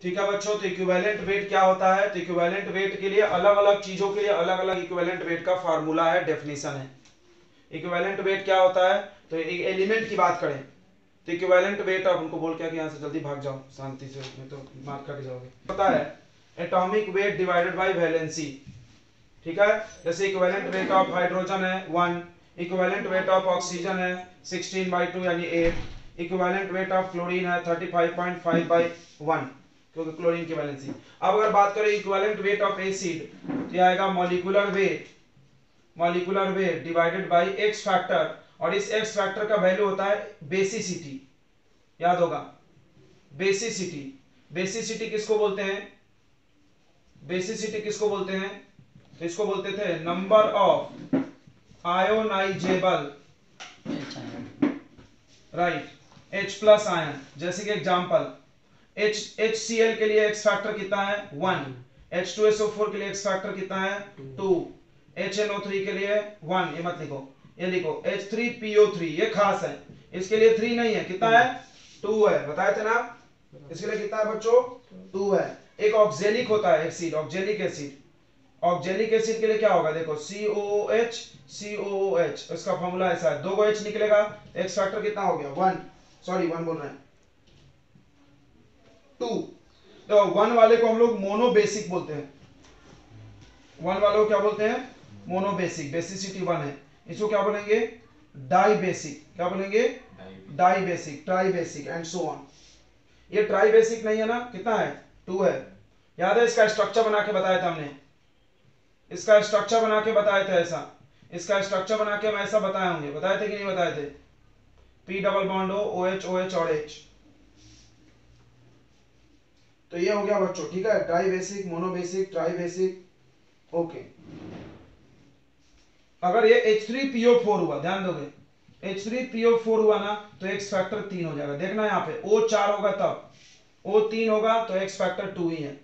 ठीक है बच्चों, तो इक्विवेलेंट वेट क्या होता है? तो इक्विवेलेंट वेट के लिए अलग अलग चीजों के लिए अलग अलग इक्विवेलेंट वेट का फार्मूला है, डेफिनेशन है। इक्विवेलेंट वेट क्या होता है? तो एक एलिमेंट की बात करें तो इक्विवेलेंट वेट, अब उनको बोल क्या कि यहाँ से जल्दी भाग जाओ शांति से, नहीं तो मार खा के जाओगे। पता है atomic weight divided bye valency. ठीक है, जैसे इक्विवेलेंट वेट ऑफ हाइड्रोजन है 1, इक्विवेलेंट वेट ऑफ ऑक्सीजन है 16/2 यानी 8, इक्विवेलेंट वेट ऑफ क्लोरीन है 35.5/1 क्योंकि क्लोरीन की वैलेंसी। अब अगर बात करें इक्विवेलेंट वेट ऑफ एसिड तो यह आएगा molecular weight divided by x factor, और इस एक्स फैक्टर का वैल्यू होता है बेसिसिटी। याद होगा बेसिसिटी। बेसिसिटी किसको बोलते हैं? बेसिसिटी किसको बोलते हैं? तो इसको बोलते थे number of ionisable, right, H plus ion. जैसे कि एग्जांपल HCl के लिए एक्स फैक्टर कितना है 1, H2SO4 के लिए एक्स फैक्टर कितना है 2, HNO3 के लिए 1, ये मत लिखो, ये लिखो H3PO3, ये खास है, इसके लिए 3 नहीं है, कितना है 2 है, बताए थे ना, इसके लिए कितना है बच्चों 2 है। एक ऑक्जेलिक होता है acid, oxalic acid, oxalic acid के लिए क्या होगा देखो COOH, इसका फॉर्मूला ऐसा है, 2 H निकलेगा, एक्स फैक्टर कितना हो गया 1, सॉरी 1 बोल रहे हैं 2। तो 1 वाले को हम लोग मोनोबेसिक बोलते हैं, 1 वाले को क्या बोलते हैं मोनोबेसिक, बेसिसिटी 1 है। इसको क्या बोलेंगे डाइबेसिक, क्या बोलेंगे dibasic, tribasic and so on. ये ट्राइबेसिक नहीं है ना, कितना है 2 है। याद है इसका स्ट्रक्चर बना के बताया था हमने, इसका स्ट्रक्चर बना के बताए थे, ऐसा इसका स्ट्रक्चर बना के हम ऐसा बताए होंगे, बताए थे कि नहीं बताए थे? P double bond OH OH और H। तो ये हो गया बच्चों, ठीक है, डाइबेसिक, मोनोबेसिक, ट्राइबेसिक। ओके, अगर ये H3PO4 हुआ, ध्यान दोगे H3PO4 हुआ ना तो एक्स फैक्टर 3 हो जाएगा। देखना यहाँ पे O4 होगा तब, O3 होगा तो एक्स फैक्टर 2 ही है।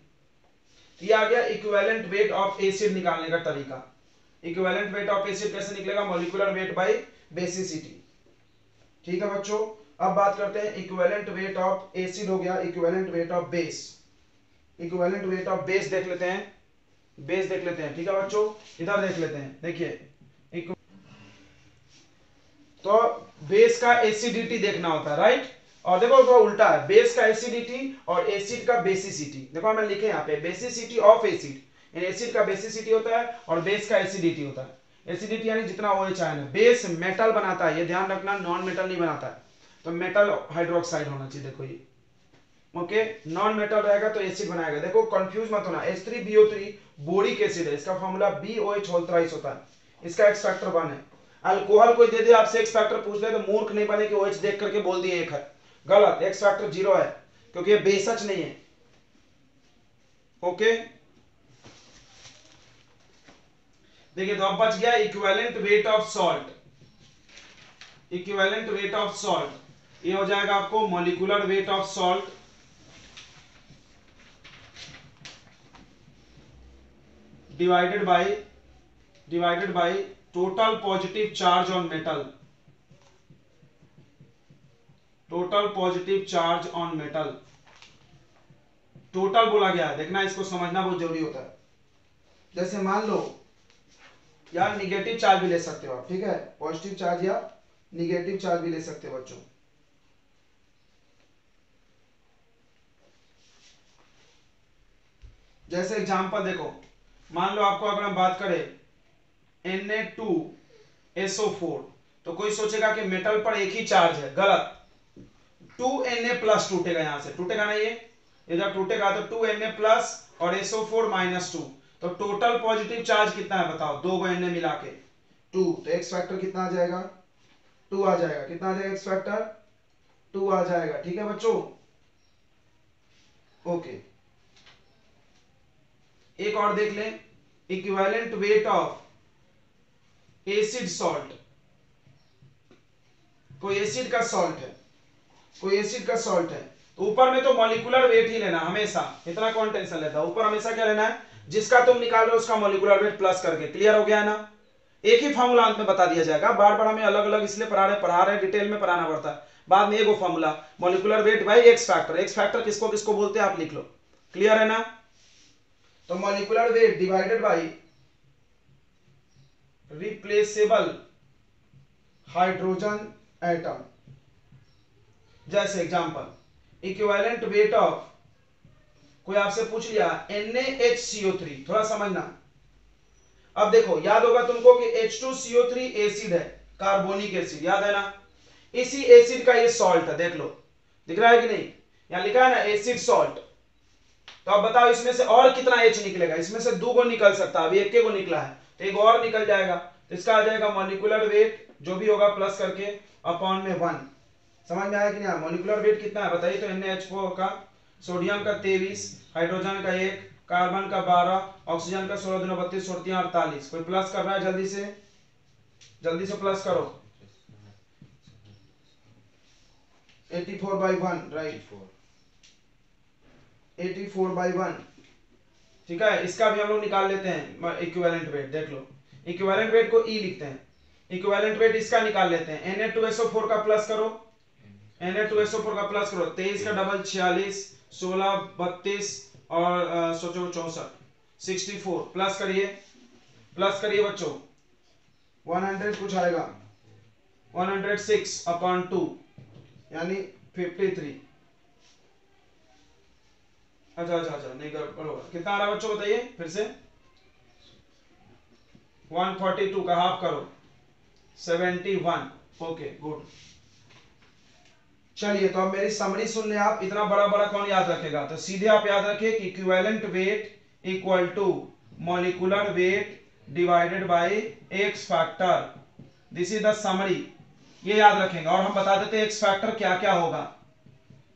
ये आ गया इक्विवेलेंट वेट ऑफ एसिड निकालने का तरीका। इक्विवेलेंट वेट ऑफ एसिड कैसे निकलेगा? Molecular weight bye basicity. ठीक है बच्चों, अब बात करते हैं इक्विवेलेंट वेट ऑफ एसिड हो गया, equivalent weight of base. Equivalent weight of base देख लेते हैं, बेस देख लेते हैं। ठीक है बच्चों, इधर देख लेते हैं, देखिए तो बेस का एसिडिटी देखना होता है, राइट, और देखो तो उल्टा है, बेस का एसिडिटी और एसिड का बेसिसिटी। देखो मैंने लिखे यहाँ पे बेसिसिटी ऑफ एसिड, एसिड का बेसिसिटी होता है और बेस का एसिडिटी होता है। एसिडिटी यानी जितना OH आयन है। बेस मेटल बनाता है, ये ध्यान रखना, नॉन मेटल नहीं बनाता है, तो मेटल हाइड्रोक्साइड होना चाहिए। देखो ये ओके, नॉन मेटल रहेगा तो एसिड बनाएगा। देखो कंफ्यूज मत होना, H3BO3 बोरिक एसिड है, इसका फॉर्मूला BOH होल थ्राइस होता है, इसका एक्स फैक्टर 1 है। अल्कोहल कोई दे दे आपसे एक्स फैक्टर पूछ ले तो मूर्ख नहीं बने कि OH देख करके बोल दिए 1 है, गलत, एक्स फैक्टर 0 है क्योंकि ये बेसच नहीं है। ओके, देखिए तो अब बच गया equivalent weight of salt. Equivalent weight of salt ये हो जाएगा आपको molecular weight of salt divided by total positive charge on metal, total positive charge on metal. Total बोला गया है, देखना इसको समझना बहुत जरूरी होता है। जैसे मान लो यार निगेटिव चार्ज भी ले सकते हो आप, ठीक है, पॉजिटिव चार्ज या निगेटिव चार्ज भी ले सकते हो बच्चों। जैसे एग्जांपल देखो, मान लो आपको अगर हम बात करें Na2SO4, तो कोई सोचेगा कि मेटल पर एक ही चार्ज है, गलत, 2Na+ टूटेगा, यहां से टूटेगा ना, ये जब टूटेगा तो 2Na+ और SO4 -2, तो टोटल पॉजिटिव चार्ज कितना है बताओ, 2 Na मिला के 2, तो एक्स फैक्टर कितना आ जाएगा 2 आ जाएगा, कितना आ जाएगा एक्स फैक्टर 2 आ जाएगा। ठीक है बच्चों, ओके, एक और देख लें, equivalent weight of acid salt. कोई एसिड का सॉल्ट है, कोई एसिड का सॉल्ट है, तो ऊपर में तो मॉलिक्यूलर वेट ही लेना हमेशा, इतना कौन टेंशन लेता है, ऊपर हमेशा क्या लेना है, जिसका तुम निकाल रहे हो उसका मॉलिक्यूलर वेट प्लस करके। क्लियर हो गया ना, एक ही फॉर्मूला अंत में बता दिया जाएगा, बार बार हमें अलग अलग इसलिए पढ़ा रहे डिटेल में पढ़ाना पड़ता है, बाद में एगो formula molecular weight by x factor. X factor किसको किसको बोलते हैं आप लिख लो, क्लियर है ना? तो molecular weight divided bye replaceable hydrogen atom. जैसे एग्जांपल इक्विवेलेंट वेट ऑफ, कोई आपसे पूछ लिया NaHCO3, थोड़ा समझना। अब देखो याद होगा तुमको कि H2CO3 एसिड है, कार्बोनिक एसिड, याद है ना? इसी एसिड का ये सॉल्ट है, देख लो दिख रहा है कि नहीं, यहां लिखा है ना एसिड सॉल्ट। तो अब बताओ इसमें से और कितना H निकलेगा? इसमें से 2 को निकल सकता है, अभी एक को निकला है, तो एक और निकल जाएगा, तो इसका आ जाएगा मॉलिक्यूलर वेट जो भी होगा प्लस करके अपॉन में 1। समझ में आया कि नहीं? मॉलिक्यूलर वेट कितना है बताइए? तो NaHO का, सोडियम का 23, हाइड्रोजन का 1, कार्बन का 12, ऑक्सीजन का 16 दूना 32, 48। कोई प्लस कर रहा है? जल्दी से प्लस करो। 84/1, राइट, 84/1। ठीक है, इसका भी हम लोग निकाल लेते हैं इक्विवेलेंट वेट। देख लो इक्विवेलेंट वेट को E लिखते हैं, इक्विवेलेंट वेट इसका निकाल लेते हैं। Na2SO4 का प्लस करो, Na2SO4 का प्लस करो, 23 का डबल 46, 16 32 और सोचो 64, 64 प्लस करिए बच्चों, 100 कुछ आएगा, 106/2 यानी 53। अच्छा नहीं गड़बड़ होगा, कितना आ रहा है बच्चों बताइए फिर से? 142 का हाफ करो, 71। Okay good. चलिए तो अब मेरी समरी सुन ले आप, इतना बड़ा बड़ा कौन याद रखेगा? तो सीधे आप याद रखिए कि equivalent weight equal to molecular weight divided by x factor, this is the summary, ये याद रखेंगे। और हम बता देते हैं एक्स फैक्टर क्या क्या होगा।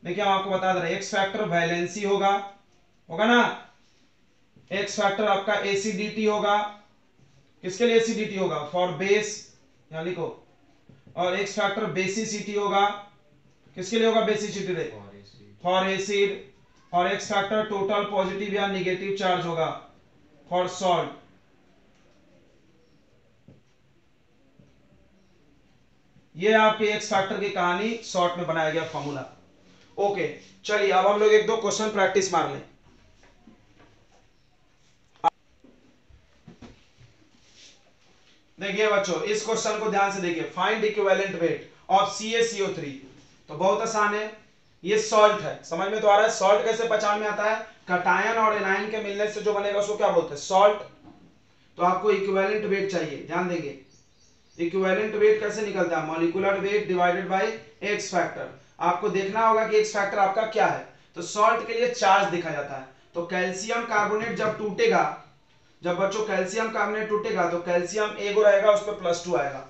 देखिए हम आपको बता दे रहे हैं, एक्स फैक्टर वैलेंसी होगा ना, एक्स फैक्टर आपका एसिडिटी होगा, किसके लिए एसिडिटी होगा? फॉर बेस, यहां लिखो, और एक्स फैक्टर बेसिसिटी होगा, किसके लिए होगा बेसिसिटी? For acid. और एक्स फैक्टर टोटल पॉजिटिव या नेगेटिव चार्ज होगा फॉर सॉल्ट। ये आपके एक्स फैक्टर की कहानी शॉर्ट में बनाया गया फॉर्मूला। ओके चलिए अब हम लोग एक दो क्वेश्चन प्रैक्टिस मार लें। देखिए बच्चों इस क्वेश्चन को ध्यान से देखिए, find equivalent weight of CaCO3। तो बहुत आसान है, ये सॉल्ट है, समझ में तो आ रहा है? सॉल्ट कैसे पहचान में आता है? कटायन और एनायन के मिलने से जो बनेगा उसको क्या बोलते हैं? सॉल्ट। तो आपको इक्विवेलेंट वेट चाहिए, ध्यान देंगे इक्विवेलेंट वेट कैसे निकलता है? Molecular weight divided by x factor. आपको देखना होगा कि एक्स फैक्टर आपका क्या है। तो सॉल्ट के लिए चार्ज देखा जाता है, तो कैल्शियम कार्बोनेट जब टूटेगा, जब बच्चों कैल्शियम कार्बोनेट टूटेगा तो कैल्शियम एगो रहेगा, उस पर +2 आएगा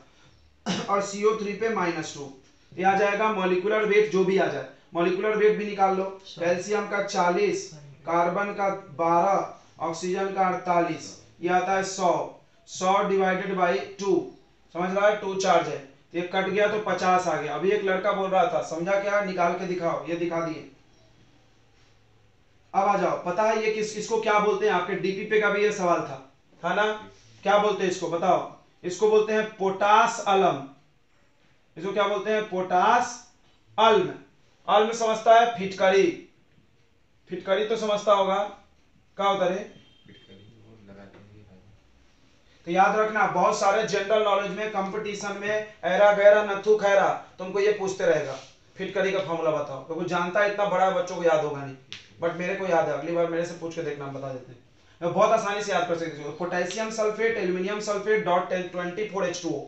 और CO3 पे -2, ये आ जाएगा मॉलिक्यूलर वेट जो भी आ जाए। मॉलिक्यूलर वेट भी निकाल लो, कैल्शियम का 40, कार्बन का 12, ऑक्सीजन का 48, ये आता है 100 डिवाइडेड बाई 2, समझ रहा है? 2 चार्ज है, तो ये कट गया तो 50 आ गया। अभी एक लड़का बोल रहा था, समझा क्या? निकाल के दिखाओ, ये दिखा दिए। अब आ जाओ, पता है ये इसको क्या बोलते हैं? आपके डीपी पे का भी ये सवाल था ना? क्या बोलते हैं इसको बताओ? इसको बोलते हैं पोटास अलम। इसको क्या बोलते हैं? पोटास अल्म। अल्म समझता है? फिटकरी, फिटकरी तो समझता होगा, क्या होता है? तो याद रखना बहुत सारे जनरल नॉलेज में, कंपटीशन में ऐरा गैरा नथु खैरा तुमको ये पूछते रहेगा, फिटकरी का फॉर्मूला बताओ। तो कुछ जानता है इतना बड़ा, बच्चों को याद होगा नहीं, बट मेरे को याद है, अगली बार मेरे से पूछ के देखना, हम बता देते हैं, मैं बहुत आसानी से याद कर सकते हो। Potassium sulphate, aluminium sulphate .24H2O,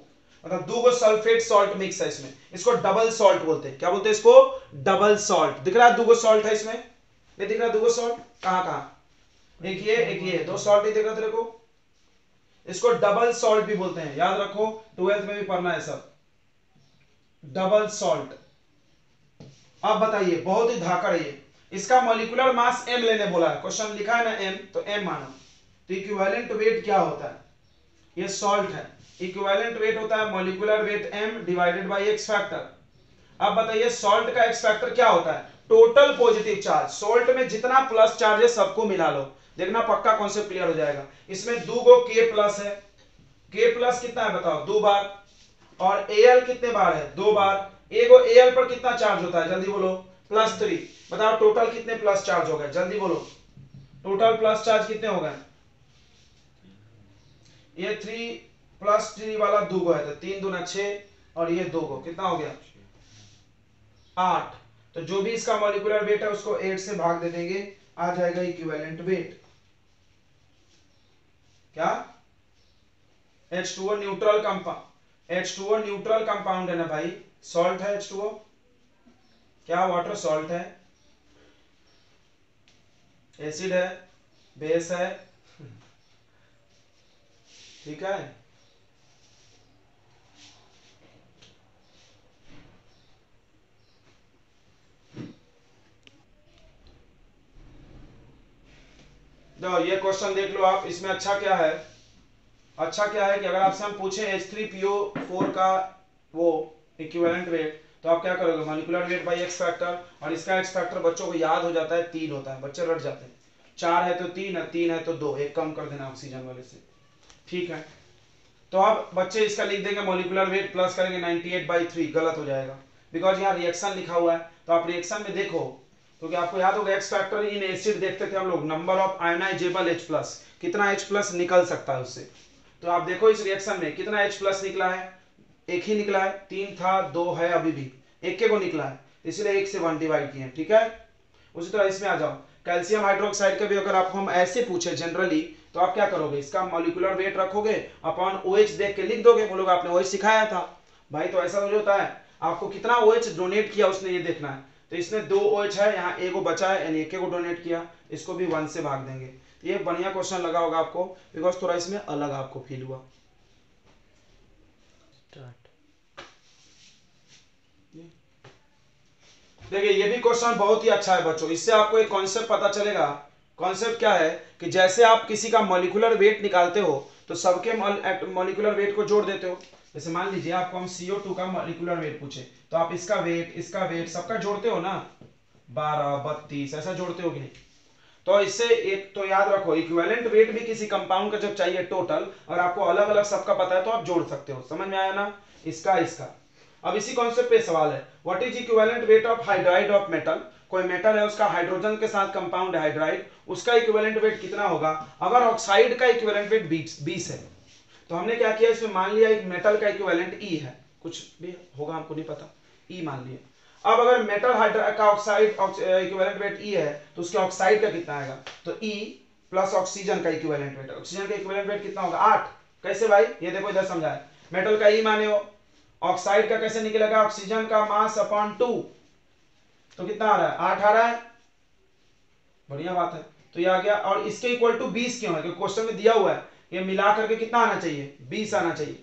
मतलब 2 सल्फेट सॉल्ट मिक्स है इसमें, इसको डबल सॉल्ट बोलते हैं। क्या बोलते हैं इसको? Double salt. दिख रहा है 2 सॉल्ट है इसमें, ये दिख रहा है 2 सॉल्ट, कहां कहां? एक ये 2 सॉल्ट ही दिख रहा तेरे को, इसको डबल सॉल्ट भी बोलते हैं, याद रखो 12th में भी पढ़ना है सब, डबल सॉल्ट। अब बताइए, बहुत ही धाकड़ है ये, इसका मॉलिक्यूलर मास m लेने बोला है, क्वेश्चन लिखा है ना m, तो m मानो। तो इक्विवेलेंट वेट क्या होता है? ये सॉल्ट है, इक्विवेलेंट वेट होता है molecular weight m divided by x factor. अब बताइए सॉल्ट का एक्स फैक्टर क्या होता है? Total positive charge. सॉल्ट में जितना प्लस चार्ज है सबको मिला लो, देखना पक्का कॉन्सेप्ट क्लियर हो जाएगा। इसमें 2 K प्लस है, K प्लस कितना है बताओ? 2 बार, और Al कितने बार है? 2 बार। एगो Al पर कितना चार्ज होता है? जल्दी बोलो। +3। बताओ टोटल कितने प्लस चार्ज हो गए? जल्दी बोलो। टोटल प्लस चार्ज कितने हो गए? ये 3 प्लस 3 वाला 2 गो है तो 3 दूना 6 और ये 2 गो कितना हो गया? 8। तो जो भी इसका मॉलिक्यूलर वेट है उसको 8 से भाग दे देंगे, आ जाएगा इक्विवेलेंट वेट। क्या? H2O neutral compound, H2O neutral compound है ना भाई, सॉल्ट है H2O, क्या वाटर सॉल्ट है, एसिड है, बेस है, ठीक है। तो ये क्वेश्चन देख लो आप, इसमें अच्छा क्या है, अच्छा क्या है कि अगर आपसे हम पूछे H3PO4 का वो इक्विवेलेंट वेट, तो आप क्या करोगे? Molecular weight by x factor, और इसका एक्स फैक्टर बच्चों को याद हो जाता है 3 होता है, बच्चे रट जाते हैं। 4 है तो 3 है, 3 है तो 2, एक कम कर देना ऑक्सीजन वाले से, ठीक है। तो अब बच्चे इसका लिख देंगे मॉलिक्यूलर वेट प्लस करेंगे 98/3, गलत हो जाएगा बिकॉज यहाँ रिएक्शन लिखा हुआ है। तो आप रिएक्शन में देखो, क्योंकि आपको याद होगा एक्स फैक्टर इन एसिड देखते थे हम लोग, नंबर ऑफ आयोनाइजेबल H+, कितना H+ निकल सकता है उससे। तो आप देखो इस रिएक्शन में कितना H+ निकला है, एक ही निकला है, 3 था 2 है अभी भी, एक के को निकला है, इसलिए 1 से 1 डिवाइड किए, ठीक है। उसी तरह इसमें आ जाओ, कैल्शियम हाइड्रोक्साइड का भी अगर आपको हम ऐसे पूछे जनरली, तो आप क्या करोगे? इसका मॉलिक्यूलर वेट रखोगे अपॉन OH देख के लिख दोगे, बोलोगे आपने OH सिखाया था भाई। तो ऐसा तो होता है, आपको कितना OH डोनेट किया उसने ये देखना है। तो इसमें 2 OH है, यहाँ एगो बचा है यानी एक को डोनेट किया, इसको भी 1 से भाग देंगे। ये बढ़िया क्वेश्चन लगा होगा आपको बिकॉज थोड़ा इसमें अलग आपको फील हुआ। देखिए ये भी क्वेश्चन बहुत ही अच्छा है बच्चों, इससे आपको एक कॉन्सेप्ट पता चलेगा। कॉन्सेप्ट क्या है कि जैसे आप किसी का मॉलिक्यूलर वेट निकालते हो तो सबके मॉलिक्यूलर वेट को जोड़ देते हो। जैसे मान लीजिए आपको हम CO2 का मॉलिक्यूलर वेट पूछे, तो आप इसका वेट सबका जोड़ते हो ना, 12 32 ऐसा जोड़ते हो कि नहीं? तो इससे एक तो याद रखो, इक्विवेलेंट वेट भी किसी कंपाउंड का जब चाहिए टोटल, और आपको अलग अलग सबका पता है तो आप जोड़ सकते हो। समझ में आया ना? इसका अब इसी कॉन्सेप्ट पे सवाल है, what is equivalent weight of hydride of metal. कोई मेटल है उसका हाइड्रोजन के साथ कंपाउंड है हाइड्राइड, उसका इक्विवेलेंट वेट कितना होगा? अगर ऑक्साइड का इक्विवेलेंट वेट 20 है, तो हमने क्या किया, इसमें मान लिया एक मेटल का इक्विवेलेंट E है, कुछ भी होगा हमको नहीं पता, E मान लिया। अब अगर मेटल का ऑक्साइड इक्विवेलेंट वेट E है, तो उसके ऑक्साइड का कितना आएगा? तो E प्लस ऑक्सीजन का इक्विवेलेंट वेट, ऑक्सीजन का इक्विवेलेंट वेट कितना होगा? 8। कैसे भाई? ये देखो इधर समझाए, मेटल का E माने हो, ऑक्साइड का कैसे निकलेगा? ऑक्सीजन का मास अपॉन 2, तो कितना आ रहा है? 8 आ रहा है, बढ़िया बात है। तो ये आ गया, और इसके इक्वल टू 20 क्यों है? क्योंकि क्वेश्चन में दिया हुआ है ये मिला करके कितना आना चाहिए? 20 आना चाहिए।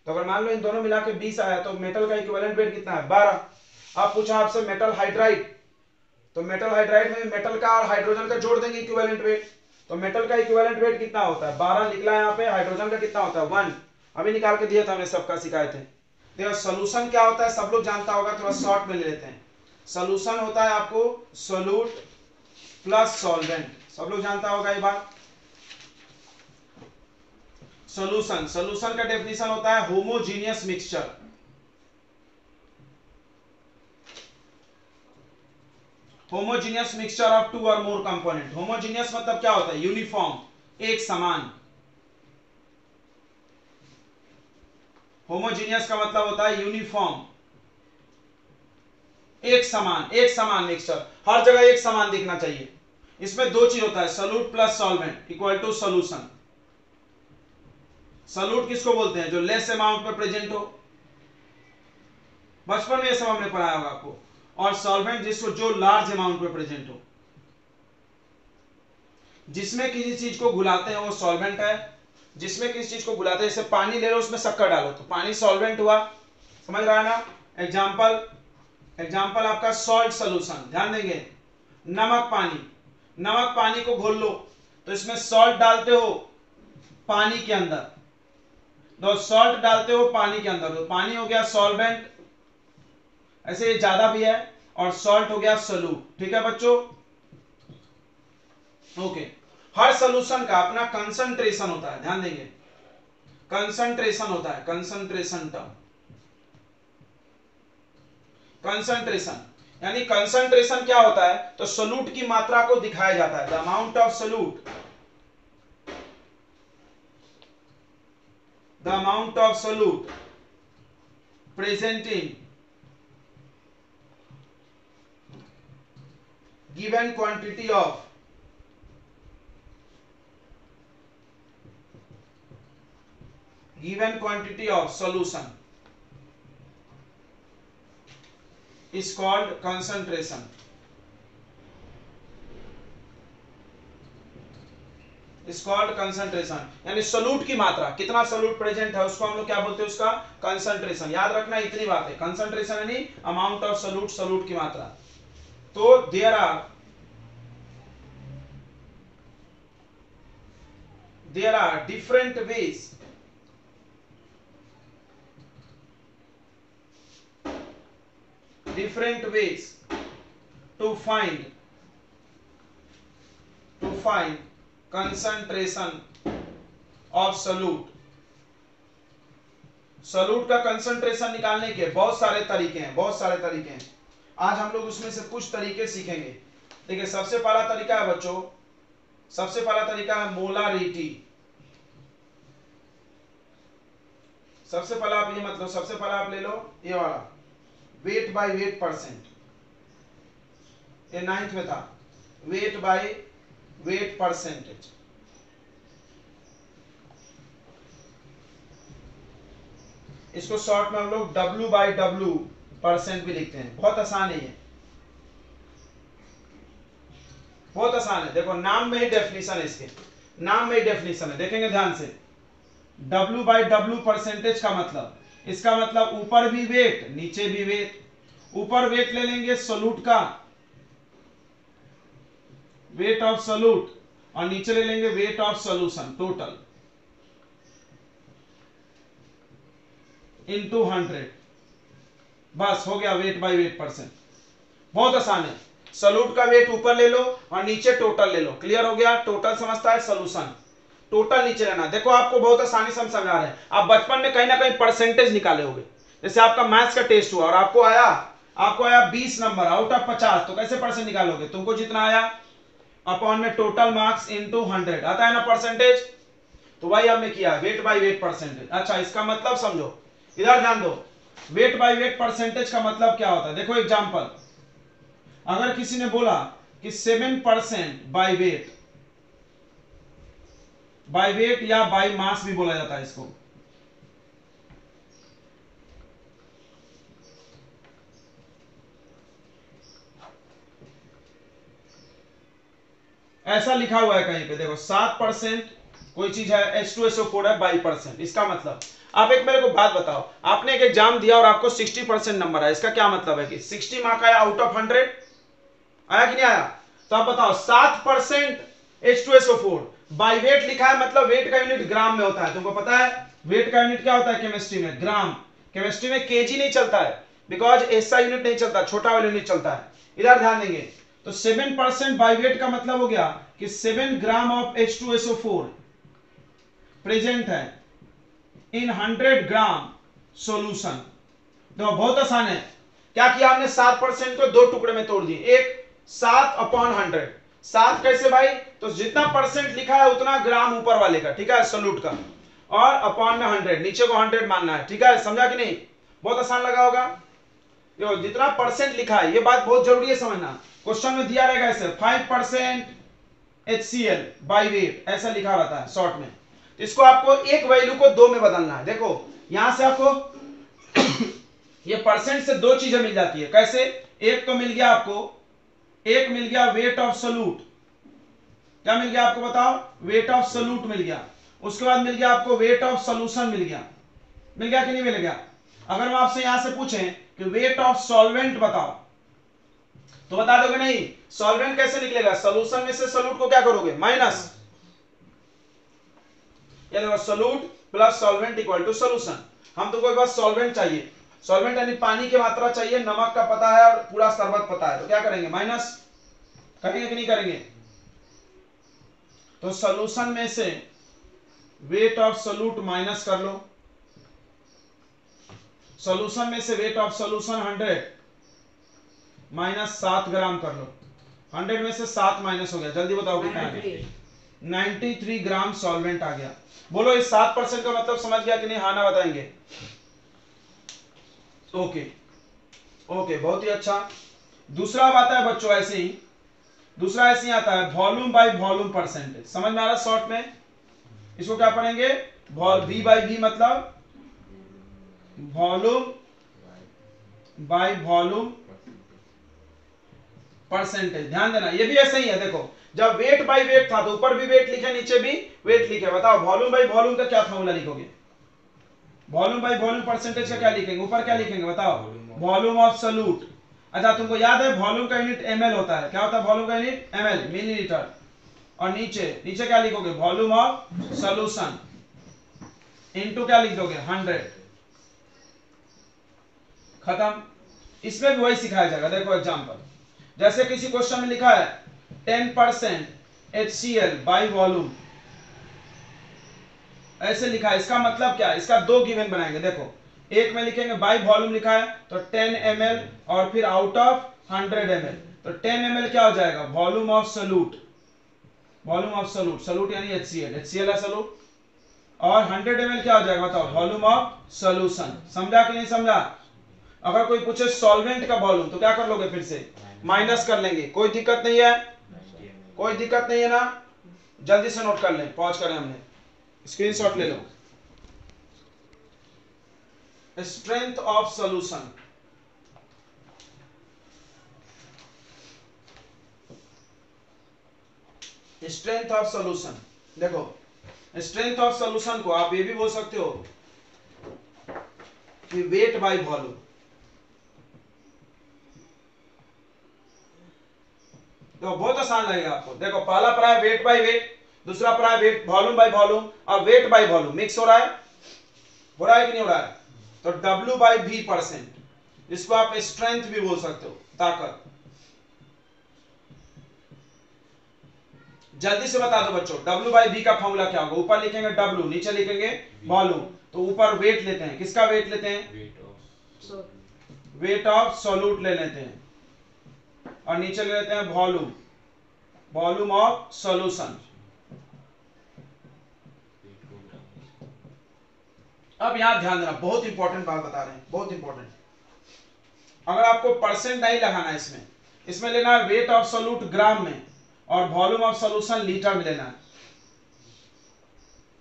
तो अगर मान लो इन दोनों मिला के 20 आया, तो मेटल का इक्विवेलेंट वेट कितना है? 12। अब पूछा आपसे मेटल हाइड्राइड, तो मेटल हाइड्राइड में मेटल का और हाइड्रोजन का जोड़ देंगे इक्विवेलेंट वेट, तो मेटल का इक्विवेलेंट वेट कितना होता है? 12 निकला यहाँ पे, हाइड्रोजन का कितना होता है? 1। अभी निकाल के दिया था हमने, सबका सिखाए थे। देखो सोल्यूशन क्या होता है सब लोग जानता होगा, थोड़ा शॉर्ट में ले लेते हैं। सोल्यूशन होता है आपको सोल्यूट प्लस सॉल्वेंट, सब लोग जानता होगा ये बात। सोल्यूशन का डेफिनेशन होता है homogeneous mixture. Homogeneous mixture of 2 और मोर कंपोनेंट। होमोजीनियस मतलब क्या होता है? यूनिफॉर्म, एक समान। होमोजीनियस का मतलब होता है यूनिफॉर्म, एक समान मिक्सचर, हर जगह एक समान दिखना चाहिए। इसमें दो चीज होता है, solute plus solvent equal to solution. Solute किसको बोलते हैं? जो लेस अमाउंट में प्रेजेंट हो, बचपन में ये सब हमने पढ़ाया होगा आपको। और सॉल्वेंट जिसको जो लार्ज अमाउंट में प्रेजेंट हो, जिसमें किसी चीज को घुलाते हैं वो सॉल्वेंट है। जिसमें किसी चीज को घुलाते हैं, जैसे पानी ले लो उसमें शक्कर डालो तो पानी सॉल्वेंट हुआ, समझ रहा है ना? एग्जाम्पल आपका सॉल्ट सोल्यूशन, ध्यान देंगे। नमक पानी को घोल लो, तो इसमें सॉल्ट डालते हो पानी के अंदर, तो सॉल्ट डालते हो पानी के अंदर, तो पानी हो गया सॉल्वेंट, ऐसे ये ज्यादा भी है, और सॉल्ट हो गया सोल्यूट। ठीक है बच्चों? ओके। हर सोल्यूशन का अपना कंसंट्रेशन होता है, ध्यान देंगे, कंसंट्रेशन होता है, कंसंट्रेशन टर्म, कंसंट्रेशन। यानी कंसंट्रेशन क्या होता है, तो सोल्यूट की मात्रा को दिखाया जाता है, the amount of solute, the amount of solute present in given quantity of solution is called concentration, is called concentration। यानी सोल्यूट की मात्रा, कितना सोल्यूट प्रेजेंट है उसको हम लोग क्या बोलते हैं, उसका कंसंट्रेशन। याद रखना इतनी बात है, कंसंट्रेशन यानी अमाउंट ऑफ सोल्यूट, सोल्यूट की मात्रा। तो there are different ways to find concentration of solute। Solute का कंसंट्रेशन निकालने के बहुत सारे तरीके हैं, बहुत सारे तरीके हैं। आज हम लोग उसमें से कुछ तरीके सीखेंगे। देखिए सबसे पहला तरीका है बच्चों, सबसे पहला तरीका है मोलारिटी। सबसे पहला आप ये मतलब, सबसे पहला आप ले लो ये वाला वेट बाय वेट परसेंट, ये 9th में था, वेट बाय वेट परसेंटेज। इसको शॉर्ट में हम लोग W/W परसेंट भी लिखते हैं। बहुत आसान है ये, बहुत आसान है। देखो नाम में ही डेफिनेशन है, इसके नाम में ही डेफिनेशन है, देखेंगे ध्यान से। W/W परसेंटेज का मतलब, इसका मतलब ऊपर भी वेट नीचे भी वेट। ऊपर वेट ले लेंगे सोल्यूट का, वेट ऑफ सोल्यूट, और नीचे ले लेंगे weight of solution total into 100। बस हो गया वेट बाय वेट परसेंट। बहुत आसान है। सोल्यूट का वेट ऊपर ले लो और नीचे टोटल ले लो, क्लियर हो गया। टोटल समझता है सोल्यूशन, टोटल नीचे लेना। देखो आपको बहुत आसानी से हम समझा रहे हैं। आप बचपन में कहीं ना कहीं परसेंटेज निकाले होंगे, जैसे आपका मैथ्स का टेस्ट हुआ और आपको आया 20 नंबर आउट ऑफ 50, तो कैसे परसेंट निकालोगे? तुमको जितना आया अपॉन में टोटल मार्क्स इनटू 100 आता है ना परसेंटेज। तो वही हमने किया, वेट बाय वेट परसेंटेज। अच्छा इसका मतलब समझो, इधर ध्यान दो। वेट बाय वेट परसेंटेज का मतलब क्या होता है? देखो एग्जांपल, अगर किसी ने बोला कि 7% बाय वेट या बाय मास भी बोला जाता है इसको। ऐसा लिखा हुआ है कहीं पे, देखो 7% कोई चीज है, H2SO4 है बाई परसेंट। इसका मतलब, आप एक मेरे को बात बताओ, आपने एक एग्जाम दिया और आपको 60% नंबर आया, इसका क्या मतलब है कि 60 मार्क आया आउट ऑफ 100, आया कि नहीं आया? तो आप बताओ 7% H2SO4 बाई वेट लिखा है, मतलब वेट का यूनिट ग्राम में होता है। तुमको पता है वेट का यूनिट क्या होता है केमिस्ट्री में? ग्राम। केमिस्ट्री में केजी नहीं चलता है, बिकॉज ऐसा यूनिट नहीं चलता, छोटा वाला यूनिट चलता है। इधर ध्यान देंगे तो 7% बाई वेट का मतलब हो गया कि 7 ग्राम ऑफ H2SO4 प्रेजेंट है इन 100 ग्राम सॉल्यूशन। तो बहुत आसान है। क्या किया हमने? 7% को दो टुकड़े में तोड़ दिए, एक 7/100। 7 कैसे भाई? तो जितना परसेंट लिखा है उतना ग्राम ऊपर वाले का, ठीक है, सोल्यूट का, और अपॉन में 100, नीचे को 100 मानना है, ठीक है, समझा कि नहीं? बहुत आसान लगा होगा। यो जितना परसेंट लिखा है, ये बात बहुत जरूरी है समझना। क्वेश्चन में दिया रहेगा ऐसे 5% HCl बाई वेट, ऐसा लिखा रहता है शॉर्ट में। इसको आपको एक वैल्यू को 2 में बदलना है। देखो यहां से आपको ये परसेंट से दो चीजें मिल जाती है। कैसे? एक तो मिल गया आपको, एक मिल गया वेट ऑफ सोल्यूट। क्या मिल गया आपको बताओ? वेट ऑफ सोल्यूट मिल गया। उसके बाद मिल गया आपको वेट ऑफ सोल्यूशन मिल गया। मिल गया कि नहीं मिल गया? अगर हम आपसे यहां से पूछें कि वेट ऑफ सॉल्वेंट बताओ, तो बता दोगे नहीं? सॉल्वेंट कैसे निकलेगा? सोल्यूशन में से सोल्यूट को क्या करोगे? माइनस। ये देखो solute plus solvent equal to solution. हम तो कोई बात सॉल्वेंट चाहिए, सॉल्वेंट यानी पानी की मात्रा चाहिए, नमक का पता है और पूरा शरबत पता है, तो क्या करेंगे? माइनस करेंगे कि नहीं करेंगे? तो सोल्यूशन में से वेट ऑफ सोल्यूट माइनस कर लो, सोल्यूशन में से वेट ऑफ सोल्यूशन 100 माइनस 7 ग्राम कर लो। 100 में से 7 माइनस हो गया, जल्दी बताओ कितना आ गया? 93 ग्राम सॉल्वेंट आ गया। बोलो इस 7% का मतलब समझ गया कि नहीं? हाँ ना बताएंगे? ओके ओके, बहुत ही अच्छा। दूसरा अब आता है बच्चों ऐसे ही, दूसरा ऐसे ही आता है वॉल्यूम बाय वॉल्यूम परसेंटेज। समझ में आ रहा है? शॉर्ट में इसको क्या पढ़ेंगे? V बाई V मतलब वॉल्यूम बाय वॉल्यूम परसेंटेज। ध्यान देना, ये भी ऐसे ही है। देखो जब वेट बाय वेट था तो ऊपर भी वेट लिखे, नीचे भी वेट लिखे। बताओ वॉल्यूम बाय वॉल्यूम का क्या फॉर्मूला लिखोगे? वॉल्यूम बाय वॉल्यूम परसेंटेज का क्या लिखेंगे? ऊपर क्या लिखेंगे बताओ? Volume of solute. अच्छा तुमको याद है वॉल्यूम का यूनिट ml होता है। क्या होता है वॉल्यूम का यूनिट? ml, millilitre. और नीचे नीचे क्या लिखोगे? वॉल्यूम ऑफ सॉल्यूशन इनटू क्या लिख दोगे? 100। खत्म। इसमें भी वही सिखाया जाएगा। देखो एग्जांपल, जैसे किसी क्वेश्चन में लिखा है 10% HCl बाय वॉल्यूम, ऐसे लिखा है। इसका मतलब क्या है? इसका दो गिवन बनाएंगे। देखो एक में लिखेंगे बाय वॉल्यूम लिखा है तो 10 ml और फिर आउट ऑफ 100 ml, तो 10 ml क्या हो जाएगा? Volume of solute, volume of solute, solute यानी HCl, HCl है सॉल्यूट। और 100 ml क्या हो जाएगा बताओ? Volume of solution. समझा कि नहीं समझा? अगर कोई पूछे सॉल्वेंट का वॉल्यूम तो क्या कर लोगे? फिर से माइनस कर लेंगे, कोई दिक्कत नहीं है, कोई दिक्कत नहीं है ना? जल्दी से नोट कर लें, पॉज करें हमने, स्क्रीनशॉट ले लो। Strength of solution, strength of solution. देखो स्ट्रेंथ ऑफ सॉल्यूशन को आप ये भी बोल सकते हो कि वेट बाय वॉल्यूम। तो बहुत आसान लगेगा आपको। देखो पहला पढ़ा है वेट बाय वेट, दूसरा पढ़ा है वेट वॉल्यूम बाय वॉल्यूम, अब वेट बाय वॉल्यूम मिक्स हो रहा है कि नहीं हो रहा है? तो W बाई V परसेंट, इसको आप स्ट्रेंथ भी बोल सकते हो, ताकत। जल्दी से बता दो बच्चों, W बाई V का फॉर्मूला क्या होगा? ऊपर लिखेंगे W, नीचे लिखेंगे वॉल्यूम। तो ऊपर वेट लेते हैं, किसका वेट लेते हैं? वेट ऑफ सॉल्यूट ले लेते हैं, और नीचे ले लेते हैं वॉल्यूम, वॉल्यूम ऑफ सॉल्यूशन। अब यहां ध्यान देना, बहुत इंपॉर्टेंट बात बता रहे हैं, बहुत इंपॉर्टेंट। अगर आपको परसेंट नहीं लगाना है इसमें, इसमें लेना है वेट ऑफ सॉल्यूट ग्राम में और वॉल्यूम ऑफ सॉल्यूशन लीटर में लेना है।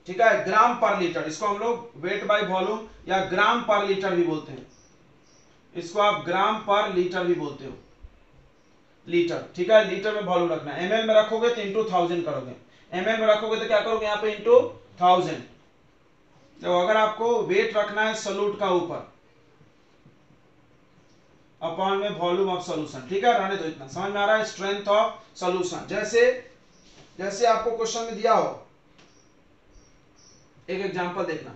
ठीक है, ग्राम पर लीटर, इसको हम लोग वेट बाय वॉल्यूम या ग्राम पर लीटर भी बोलते हैं। इसको आप ग्राम पर लीटर भी बोलते हो, लीटर। ठीक है, लीटर में वॉल्यूम रखना है। ml में रखोगे तो इंटू 1000 करोगे, ml में रखोगे तो क्या करोगे? यहाँ पे इंटू 1000। तो अगर आपको वेट रखना है सॉल्यूट का ऊपर, अपॉन में वॉल्यूम ऑफ सॉल्यूशन। ठीक है, रहने दो इतना। समझ में आ रहा है? स्ट्रेंथ ऑफ सॉल्यूशन, जैसे जैसे आपको क्वेश्चन में दिया हो, एक एग्जांपल देखना।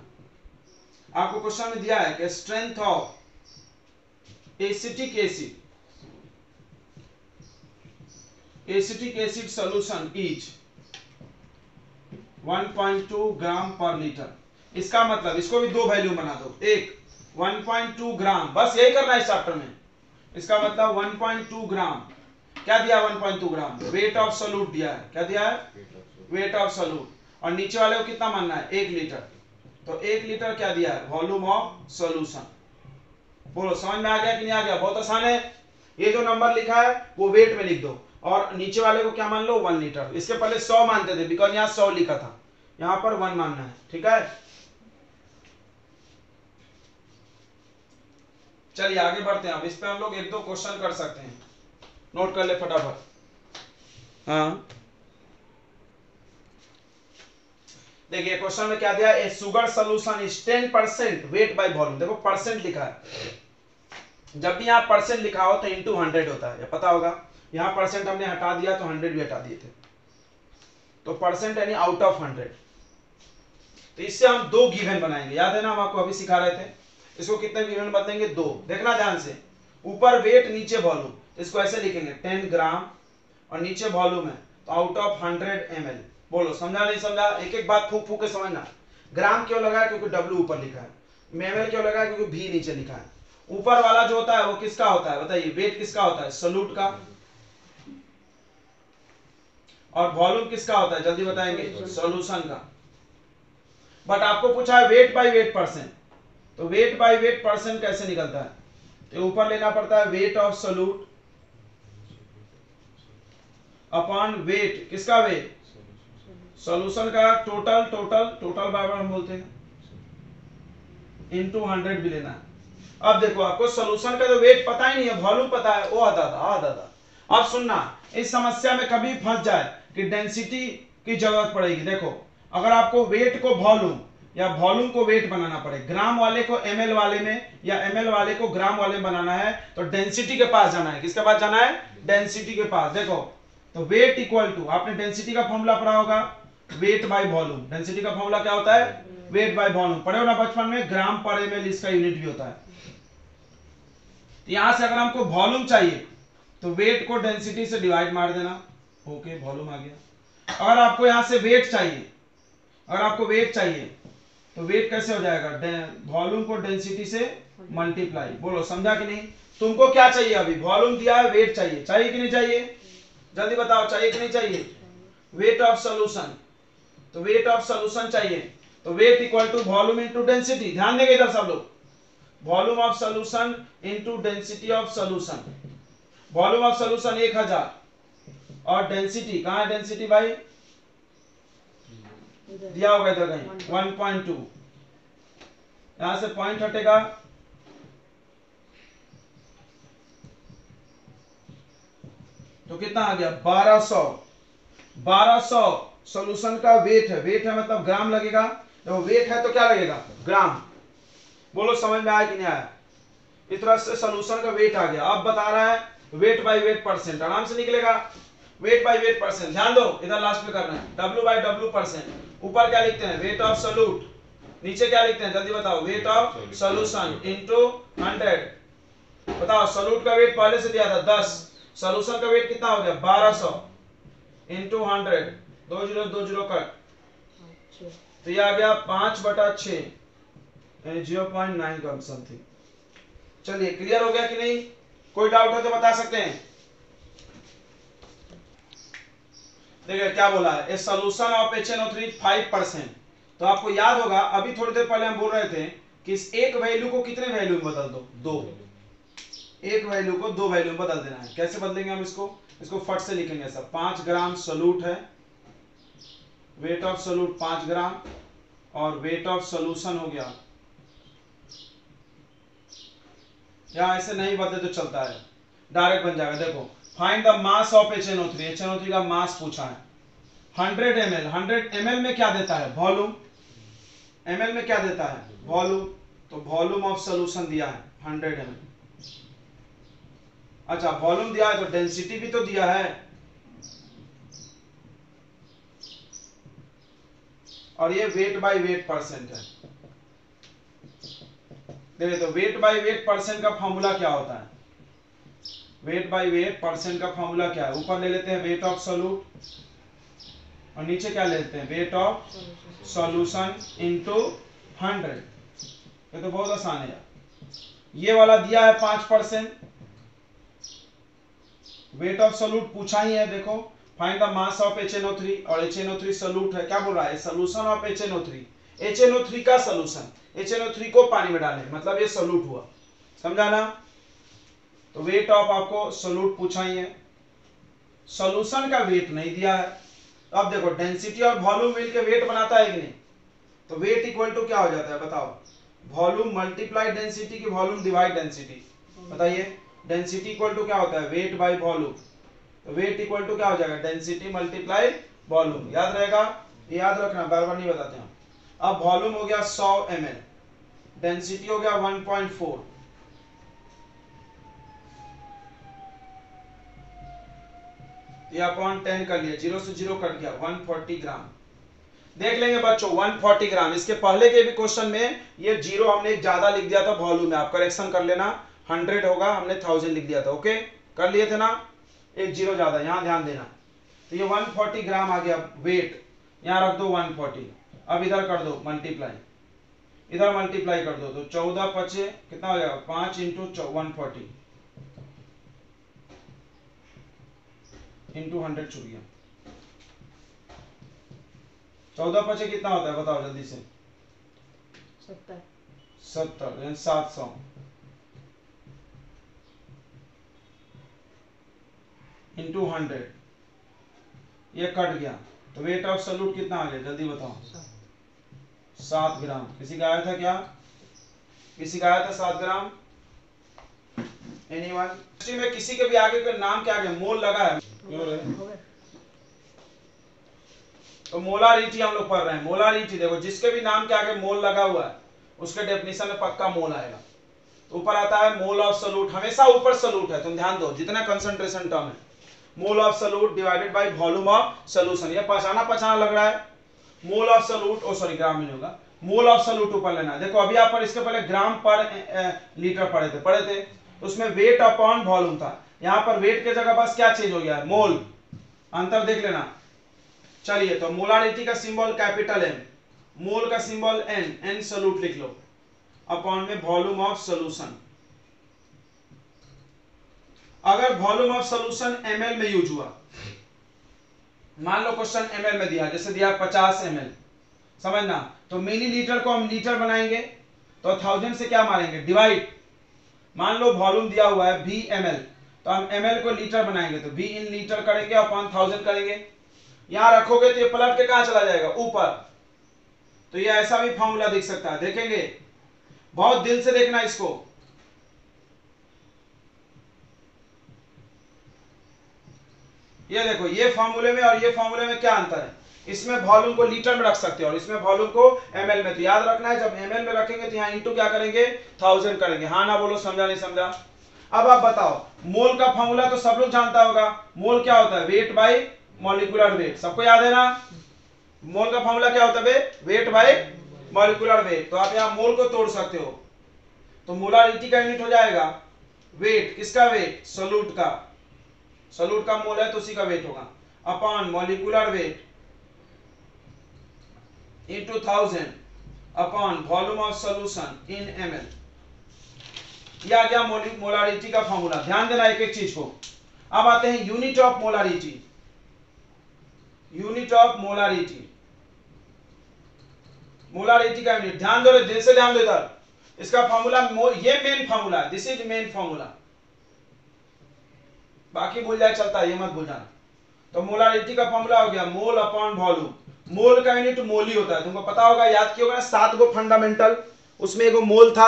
आपको क्वेश्चन में दिया है कि strength of acetic acid, acetic acid solution is 1.2 ग्राम पर लीटर। इसका मतलब इसको भी दो वैल्यू बना दो, एक 1.2 ग्राम, बस यही करना है इस चैप्टर में। इसका मतलब 1.2 ग्राम, क्या दिया? 1.2 ग्राम वेट ऑफ सॉल्यूट दिया है। क्या दिया है? Weight of solute. और नीचे वाले को कितना मानना है? 1 लीटर। तो 1 लीटर क्या दिया है? Volume of solution. बोलो समझ में आ गया कि नहीं आ गया? बहुत आसान है। ये जो नंबर लिखा है वो वेट में लिख दो, और नीचे वाले को क्या मान लो? 1 लीटर। इसके पहले 100 मानते थे, बिकॉज यहाँ 100 लिखा था, यहाँ पर 1 मानना है। ठीक है, चलिए आगे बढ़ते हैं। अब इस पे हम लोग एक दो क्वेश्चन कर सकते हैं, नोट कर ले फटाफट। हाँ देखिए क्वेश्चन में क्या दिया है? A sugar solution is 10% weight by volume. देखो परसेंट लिखा है, जब भी यहाँ परसेंट लिखा हो तो इंटू 100 होता है, ये पता होगा। यहाँ परसेंट हमने हटा दिया तो 100 भी हटा दिए थे, तो परसेंट यानी आउट ऑफ 100। तो इससे हम दो गिवन बनाएंगे, याद है ना? हम आपको अभी सिखा रहे थे। इसको कितने गिवन बदलेंगे? 2। देखना ध्यान से, ऊपर वेट नीचे वॉल्यूम, इसको ऐसे लिखेंगे 10 ग्राम और नीचे वॉल्यूम है तो आउट ऑफ 100 ml। बोलो समझा नहीं समझा? एक एक बात फूक फूक के समझना। ग्राम क्यों लगा है? क्योंकि W ऊपर लिखा है। ml क्यों लगा है? क्योंकि V नीचे लिखा है। ऊपर वाला जो होता है वो किसका होता है बताइए, वेट किसका होता है, सोल्यूट का, और वॉल्यूम किसका होता है जल्दी बताएंगे, सॉल्यूशन का। बट आपको पूछा है वेट बाय वेट परसेंट, तो वेट बाय वेट परसेंट कैसे निकलता है, तो ऊपर लेना पड़ता है weight of solute upon weight किसका, वेट सॉल्यूशन का, टोटल टोटल टोटल बराबर हम बोलते हैं इनटू 100 भी लेना है। अब देखो आपको सॉल्यूशन का जो वेट पता ही नहीं है, वॉल्यूम पता है, वो आता था। अब सुनना, इस समस्या में कभी फंस जाए कि डेंसिटी की जरूरत पड़ेगी। देखो अगर आपको वेट को वॉल्यूम या वॉल्यूम को वेट बनाना पड़े, ग्राम वाले को एमएल वाले में या एमएल वाले को ग्राम वाले में बनाना है, तो डेंसिटी के पास जाना है। किसके पास जाना है, डेंसिटी के पास। देखो तो वेट इक्वल टू, आपने डेंसिटी का फॉर्मूला पढ़ा होगा, वेट बाय वॉल्यूम। डेंसिटी का फॉर्मूला क्या होता है, वेट बाय वॉल्यूम, पढ़े हो ना बचपन में, ग्राम पर एमएल इसका यूनिट भी होता है। यहां से अगर हमको वॉल्यूम चाहिए तो वेट को डेंसिटी से डिवाइड मार देना, ओके वॉल्यूम आ गया। अगर आपको यहां से वेट चाहिए, अगर आपको वेट चाहिए तो वेट कैसे हो जाएगा, वॉल्यूम को डेंसिटी से मल्टीप्लाई। बोलो समझा कि नहीं, तुमको क्या चाहिए, अभी वॉल्यूम दिया है, वेट चाहिए, चाहिए कि नहीं चाहिए, जल्दी बताओ चाहिए कि नहीं चाहिए, वेट ऑफ सॉल्यूशन, तो वेट ऑफ सॉल्यूशन चाहिए, तो weight equal to volume into density. ध्यान देंगे इधर सब लोग, volume of solution into density of solution. Volume of solution 1000 और डेंसिटी, कहां है डेंसिटी भाई, दिया होगा इधर कहीं 1.2, यहां से पॉइंट हटेगा, तो कितना आ गया 1200 सॉल्यूशन का वेट है, वेट है मतलब ग्राम लगेगा, तो वेट है तो क्या लगेगा, ग्राम। बोलो समझ में आया कि नहीं आया, इस तरह से सॉल्यूशन का वेट आ गया। अब बता रहा है वेट बाय वेट परसेंट, आराम से निकलेगा, वेट बाय वेट परसेंट। ध्यान दो इधर लास्ट में करना है, W बाय W परसेंट। ऊपर क्या लिखते हैं, वेट ऑफ सोल्यूट, नीचे क्या लिखते हैं जल्दी बताओ, वेट ऑफ सॉल्यूशन इनटू 100। बताओ सोल्यूट का वेट पहले से दिया था 10, सॉल्यूशन का वेट कितना हो गया 1200 इनटू 100, 20 कट, तो ये आ गया 5/6 यानी 0.9 का समथिंग। चलिए क्लियर हो गया कि नहीं, कोई डाउट हो तो बता सकते हैं। देखिए क्या बोला है, ए सॉल्यूशन ऑफ HNO3 5%। तो आपको याद होगा अभी थोड़ी देर पहले हम बोल रहे थे कि इस एक वैल्यू को कितने वैल्यू में बदल दो, दो, एक वैल्यू को दो वैल्यू में बदल देना है। कैसे बदलेंगे हम इसको फट से लिखेंगे सब। 5 ग्राम सोल्यूट है, वेट ऑफ सोल्यूट 5 ग्राम, और वेट ऑफ सोल्यूशन हो गया, या ऐसे नहीं बदले तो चलता है, डायरेक्ट बन जाएगा। देखो find the mass of HNO3, HNO3 का मास पूछा है 100 ml, 100 ml में क्या देता है, वॉल्यूम, ml में क्या देता है, वॉल्यूम, तो वॉल्यूम ऑफ सॉल्यूशन दिया है 100 ml। अच्छा वॉल्यूम दिया है तो डेंसिटी भी तो दिया है, और ये वेट बाय वेट परसेंट है। देखिए तो वेट बाय वेट परसेंट का फॉर्मूला क्या होता है, वेट बाय वेट परसेंट का फॉर्मूला क्या है, ऊपर ले लेते हैं वेट ऑफ सोल्यूट और नीचे क्या ले लेते हैं, वेट ऑफ सॉल्यूशन इनटू 100। ये तो बहुत आसान है यार। ये वाला दिया है 5%, वेट ऑफ सोल्यूट पूछा ही है, देखो find the mass of HNO3, और HNO3 सोल्यूट है, क्या बोल रहा है, सोल्यूशन ऑफ HNO3, HNO3 का सोल्यूशन, HNO3 को पानी में डालें मतलब ये सोल्यूट हुआ, समझा ना। तो वेट ऑफ आपको सोल्यूट पूछा ही है, सॉल्यूशन का वेट नहीं दिया है। अब देखो डेंसिटी और वॉल्यूम मिलके वेट बनाता है कि नहीं, तो वेट इक्वल टू क्या हो जाता है बताओ, वॉल्यूम मल्टीप्लाई डेंसिटी की वॉल्यूम डिवाइड डेंसिटी। बताइए डेंसिटी इक्वल टू क्या होता है, वेट बाय वॉल्यूम, तो वेट इक्वल टू क्या हो जाएगा, डेंसिटी मल्टीप्लाई वॉल्यूम। याद रहेगा, याद रखना, बार बार नहीं बताते हम। अब वॉल्यूम हो गया 100 ml, डेंसिटी हो गया 1.4, ये अपॉन 10 कर लिया, 0 से 0 कट गया, 140 ग्राम। देख लेंगे बच्चों 140 ग्राम, इसके पहले के भी क्वेश्चन में ये 0 हमने एक ज्यादा लिख दिया था वॉल्यूम में, आप करेक्शन कर लेना, 100 होगा, हमने 1000 लिख दिया था, ओके कर लिए थे ना, एक 0 ज्यादा, यहां ध्यान देना। तो ये 140 ग्राम आ गया वेट, यहां रख दो 140, अब इधर कर दो मल्टीप्लाई, इधर मल्टीप्लाई कर दो तो 14 पचे कितना हो जाएगा 5 इंटू 140 इंटू 100 छूट गया। 14 पचे कितना होता है बताओ जल्दी से 70 700 इंटू 100 ये कट गया तो वेट ऑफ सल्यूट कितना आ गया जल्दी बताओ 7 ग्राम। किसी का आया था क्या किसी का आया था 7 ग्राम एनीवन में किसी के भी आगे का नाम क्या आ गया मोल लगा है तो मोलारिटी हम लोग पढ़ रहे हैं। मोलारिटी देखो जिसके भी नाम के आगे मोल लगा हुआ है उसके डेफिनेशन में पक्का मोल आएगा। तो ऊपर आता है मोल ऑफ सॉल्यूट हमेशा ऊपर सॉल्यूट है तुम ध्यान दो जितना कंसंट्रेशन टर्म है mole of solute divided by volume of solution. ये पहचाना लग रहा है mole of solute oh sorry gram में होगा मोल ऑफ सॉल्यूट ऊपर लेना है। देखो अभी आप पर इसके पहले ग्राम पर लीटर पढ़े थे उसमें वेट अपॉन वॉल्यूम था। यहाँ पर वेट के जगह बस क्या चेंज हो गया है मोल अंतर देख लेना। चलिए तो मोलारिटी का सिंबल कैपिटल एम मोल का सिंबल एन एन सॉल्यूट लिख लो अपॉन में वॉल्यूम ऑफ सॉल्यूशन। अगर वॉल्यूम ऑफ सॉल्यूशन ml में यूज हुआ मान लो क्वेश्चन ml में दिया जैसे दिया 50 ml समझना तो मिलीलीटर को हम लीटर बनाएंगे तो 1000 से क्या मारेंगे डिवाइड। मान लो वॉल्यूम दिया हुआ है v ml तो हम ml को लीटर बनाएंगे तो v इन लीटर करेंगे अपॉन 1000 करेंगे। यहां रखोगे तो ये पलट के कहां चला जाएगा ऊपर। तो ये ऐसा भी फॉर्मूला दिख सकता है देखेंगे बहुत दिल से देखना इसको। ये देखो ये फॉर्मूले में और ये फॉर्मूले में क्या अंतर है इसमें वॉल्यूम को लीटर में रख सकते हो और इसमें वॉल्यूम को ml में। तो याद रखना है जब ml में रखेंगे तो यहाँ इंटू क्या करेंगे 1000 करेंगे। हाँ ना बोलो समझा नहीं समझा। अब आप बताओ मोल का फॉर्मूला तो सब लोग जानता होगा मोल क्या होता है वेट बाय मॉलिक्यूलर वेट सबको याद है ना। मोल का फॉर्मूला क्या होता है वेट बाय मॉलिक्यूलर वेट। तो आप यहाँ मोल को तोड़ सकते हो तो मोलारिटी का यूनिट हो जाएगा वेट किसका वेट सॉल्यूट का मोल है तो उसी का वेट होगा upon molecular weight into 1000 upon volume of solution in ml। यह आ गया मोलारिटी का फॉर्मूला। ध्यान देना एक एक चीज को। अब आते हैं unit of molarity. Unit of molarity molarity का यूनिट ध्यान दो रे दिल से ध्यान दो इधर। इसका फॉर्मूला ये मेन फॉर्मूला है दिस इज मेन फॉर्मूला बाकी भूल जाए चलता है ये मत भूल जाना। तो मोलारिटी का फॉर्मूला हो गया मोल अपॉन वॉल्यूम। मोल का यूनिट मोल ही होता है तुमको पता होगा याद किया होगा 7 गो फंडामेंटल उसमें एगो मोल था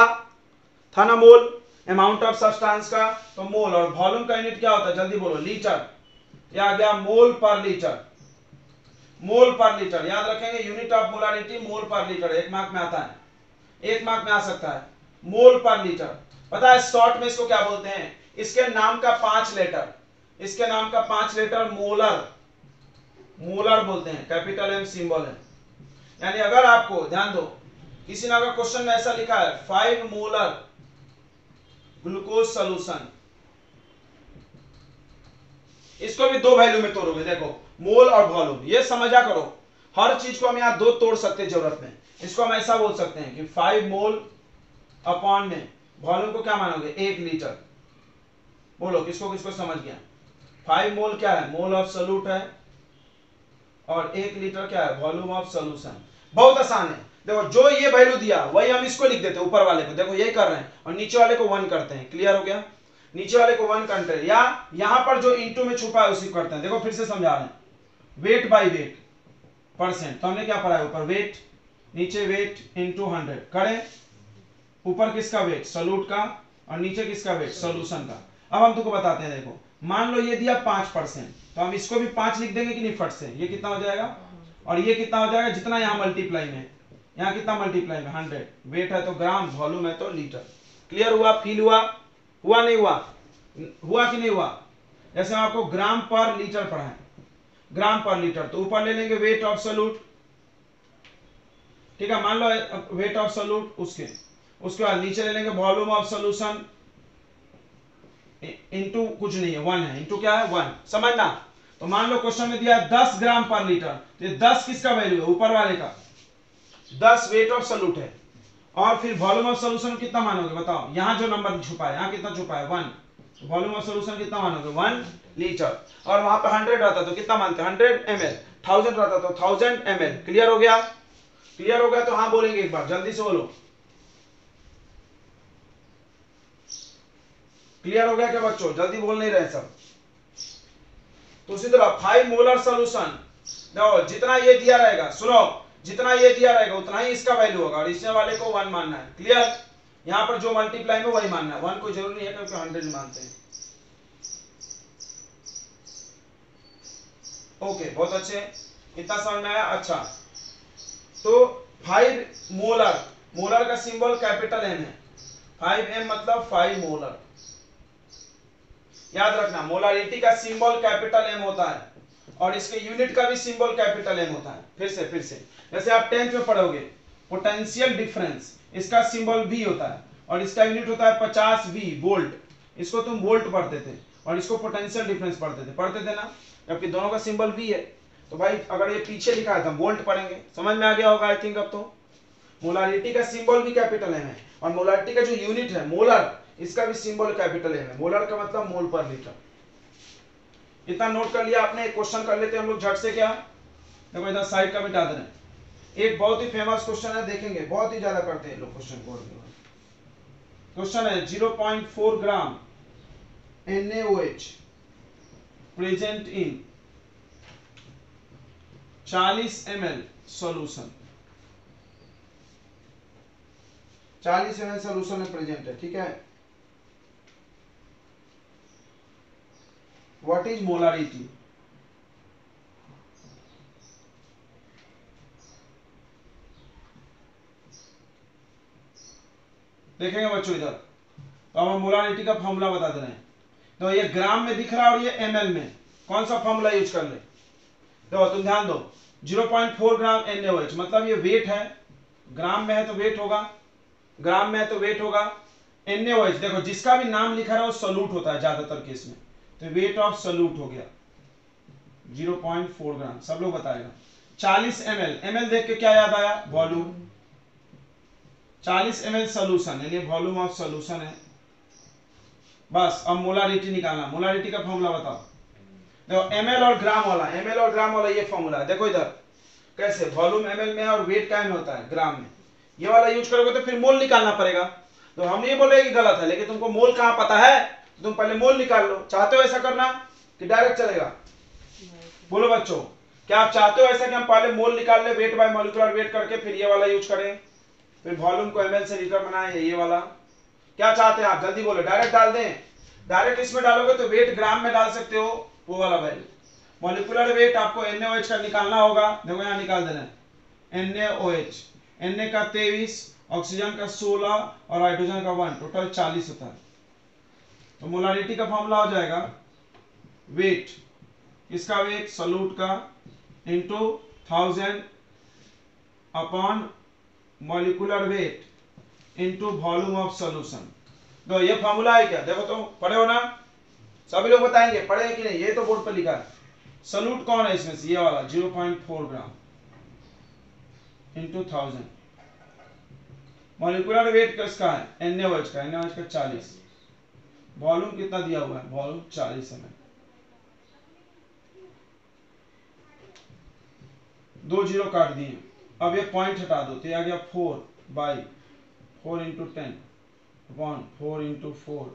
ना मोल अमाउंट ऑफ सब्सटेंस का। तो मोल और वॉल्यूम का यूनिट क्या होता है जल्दी बोलो लीटर। यह आ गया मोल पर लीटर। मोल पर लीटर याद रखेंगे यूनिट ऑफ मोलारिटी मोल पर लीटर 1 मार्क में आता है 1 मार्क में आ सकता है मोल पर लीटर। पता है शॉर्ट में इसको क्या बोलते हैं इसके नाम का 5 लेटर इसके नाम का 5 लेटर मोलर बोलते हैं कैपिटल एम सिंबल है। यानी अगर आपको ध्यान दो किसी ने अगर क्वेश्चन में ऐसा लिखा है 5 मोलर ग्लूकोज सॉल्यूशन इसको भी 2 वैल्यू में तोड़ोगे। देखो मोल और वॉल्यूम ये समझा करो हर चीज को हम यहां 2 तोड़ सकते हैं जरूरत में। इसको हम ऐसा बोल सकते हैं कि 5 मोल अपॉन में वॉल्यूम को क्या मानोगे 1 लीटर। बोलो किसको किसको समझ गया। 5 मोल क्या है मोल ऑफ सॉल्यूट है और 1 लीटर क्या है वॉल्यूम ऑफ सॉल्यूशन। बहुत आसान है देखो जो ये वैल्यू दिया वही हम इसको लिख देते हैं ऊपर वाले को। देखो यही कर रहे हैं और नीचे वाले को 1 करते हैं। क्लियर हो गया। नीचे वाले को 1 करते हैं या यहां पर जो इंटू में छुपा है उसी करते हैं। देखो फिर से समझा रहे हैं वेट बाय वेट परसेंट। तो हमने क्या पढ़ा है ऊपर वेट नीचे वेट इंटू 100 करें ऊपर किसका वेट सॉल्यूट का और नीचे किसका वेट सॉल्यूशन का। अब हम तुमको बताते हैं देखो मान लो ये दिया 5% तो हम इसको भी 5 लिख देंगे कि नहीं फट से। ये कितना हो जाएगा और ये कितना हो जाएगा जितना यहाँ मल्टीप्लाई में यहाँ कितना मल्टीप्लाई में 100 वेट है तो ग्राम वॉल्यूम है तो लीटर। क्लियर हुआ फील हुआ नहीं हुआ कि नहीं हुआ। जैसे हम आपको ग्राम पर लीटर पढ़ाएं ग्राम पर लीटर तो ऊपर ले लेंगे वेट ऑफ सॉल्यूट ठीक है मान लो वेट ऑफ सॉल्यूट उसके बाद नीचे ले लेंगे वॉल्यूम ऑफ सॉल्यूशन इंटू कुछ नहीं है 1 है इंटू क्या है 1 समझना। तो मान लो क्वेश्चन में दिया 10 ग्राम पर लीटर तो 10 किसका वैल्यू है ऊपर वाले का 10 वेट ऑफ सॉल्यूट है और फिर वॉल्यूम ऑफ सॉल्यूशन कितना मानोगे बताओ, यहाँ जो नंबर छुपा है, यहाँ कितना छुपा है 1, वॉल्यूम ऑफ सॉल्यूशन कितना मानोगे 1 लीटर, और वहां पे 100 रहता तो कितना मानते हैं 100 ml, 1000 रहता तो 1000 ml। क्लियर हो गया? क्लियर हो गया तो हाँ बोलेंगे एक बार, जल्दी से बोलो। क्लियर हो गया क्या बच्चों? जल्दी बोल नहीं रहे सब। तो उसी तरह 5 मोलर सॉल्यूशन, देखो जितना ये दिया रहेगा, सुनो, जितना ये दिया रहेगा उतना ही इसका वैल्यू होगा, और इसने वाले को 1 मानना है। क्लियर? यहां पर जो मल्टीप्लाई में वही मानना है, 1 कोई जरूरी नहीं है क्योंकि 100 मानते हैं। ओके, बहुत अच्छे, इतना समझ में आया? अच्छा, तो 5 मोलर, मोलर का सिंबल कैपिटल एम है, 5m मतलब 5 मोलर। याद रखना, मोलारिटी का सिंबल कैपिटल एम होता है और इसके यूनिट का भी सिंबल कैपिटल एम होता है। फिर से जैसे आप 10th में पढ़ोगे, पोटेंशियल डिफरेंस, इसका सिंबल V होता है और इसका यूनिट होता है 50V वोल्ट। इसको तुम वोल्ट पढ़ते थे और इसको पोटेंशियल डिफरेंस पढ़ते थे ना, जबकि दोनों का सिंबल V है। तो भाई अगर ये पीछे लिखा है तो हम वोल्ट पढ़ेंगे। समझ में आ गया होगा आई थिंक अब तो। मोलारिटी का सिंबल भी कैपिटल एम है और मोलारिटी का जो यूनिट है मोलर, इसका भी सिंबल कैपिटल एम है। मोलर का मतलब मोल पर लीटर। इतना नोट कर लिया आपने? एक क्वेश्चन कर लेते हैं हम लोग झट से। क्या देखो इधर साइड का मिटा दे रहे हैं। एक बहुत ही फेमस क्वेश्चन है, देखेंगे, बहुत ही ज्यादा करते हैं लोग क्वेश्चन को। क्वेश्चन है 0.4 ग्राम NaOH present in 40 ml solution, 40 ml solution में प्रेजेंट है, ठीक है। What is molarity? देखेंगे बच्चों इधर, तो हम मोलारिटी का फॉर्मूला बता दे रहे हैं। तो ये ग्राम में दिख रहा है और ये ml में, कौन सा फॉर्मूला यूज कर ले? तो तुम ध्यान दो, 0.4 ग्राम NaOH मतलब ये वेट है, ग्राम में है तो वेट होगा, ग्राम में है तो वेट होगा। NaOH देखो जिसका भी नाम लिखा है वो सॉल्यूट होता है ज्यादातर केस में, तो वेट ऑफ सॉल्यूट हो गया 0.4 ग्राम, सब लोग बताएगा। 40 ml, ml देख के क्या याद आया? वॉल्यूम। 40 ml सॉल्यूशन यानी वॉल्यूम ऑफ सॉल्यूशन है। बस अब मोलारिटी निकालना, मोलारिटी का फॉर्मूला बताओ। देखो ml और ग्राम वाला, ml और ग्राम वाला ये फॉर्मूला है। देखो इधर कैसे, वॉल्यूम ml में है और वेट क्या में होता है? ग्राम में। ये वाला यूज करोगे तो फिर मोल निकालना पड़ेगा। तो हम नहीं बोले कि गलत है, लेकिन तुमको मोल कहां पता है तो तुम पहले मोल निकाल लो। चाहते हो ऐसा करना कि डायरेक्ट चलेगा? बोलो बच्चों, क्या आप चाहते हो ऐसा कि हम पहले मोल निकाल ले, वेट बाय मॉलिक्यूलर वेट करके फिर ये वाला यूज करें, फिर वॉल्यूम को ml से लीटर बनाए, ये वाला? क्या चाहते हैं आप? जल्दी बोलो, डायरेक्ट डाल दें? डायरेक्ट इसमें डालोगे तो वेट ग्राम में डाल सकते हो, वो वाला वैल्यू। मॉलिक्यूलर वेट आपको NaOH का निकालना होगा, देखो यहाँ निकाल देना है। NaOH, Na का 23, ऑक्सीजन का 16 और हाइड्रोजन का 1, टोटल 40 होता है। तो मोलारिटी का फॉर्मूला हो जाएगा वेट, किसका वेट? सॉल्यूट का, into 1000 upon molecular weight into volume of solution. तो ये फॉर्मूला है क्या? देखो तो, पढ़े हो ना? सभी लोग बताएंगे पढ़े कि नहीं? ये तो बोर्ड पर लिखा है। सॉल्यूट कौन है इसमें से? ये वाला 0.4 ग्राम इंटू 1000। मॉलिक्यूलर वेट किसका है? NaOH का, NaOH का 40। वॉल्यूम कितना दिया हुआ है? Volume 40 ml। 2 जीरो काट दिए, अब ये पॉइंट हटा दो तो ये आ गया 4 इंटू 10 अपॉन 4 इंटू 4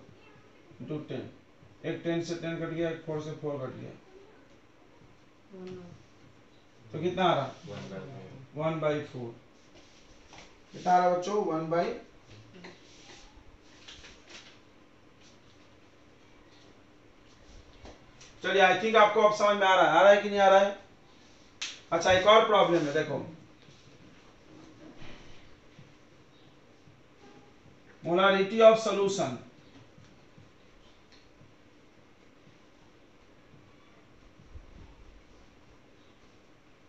इंटू 10। एक 10 से 10 कट गया, एक 4 से 4 कट गया, तो कितना आ रहा? 1/4। कितना आ रहा बच्चों? 1/। चलिए, आई थिंक आपको अब समझ में आ रहा है कि नहीं आ रहा है? अच्छा, एक और प्रॉब्लम है, देखो molarity of solution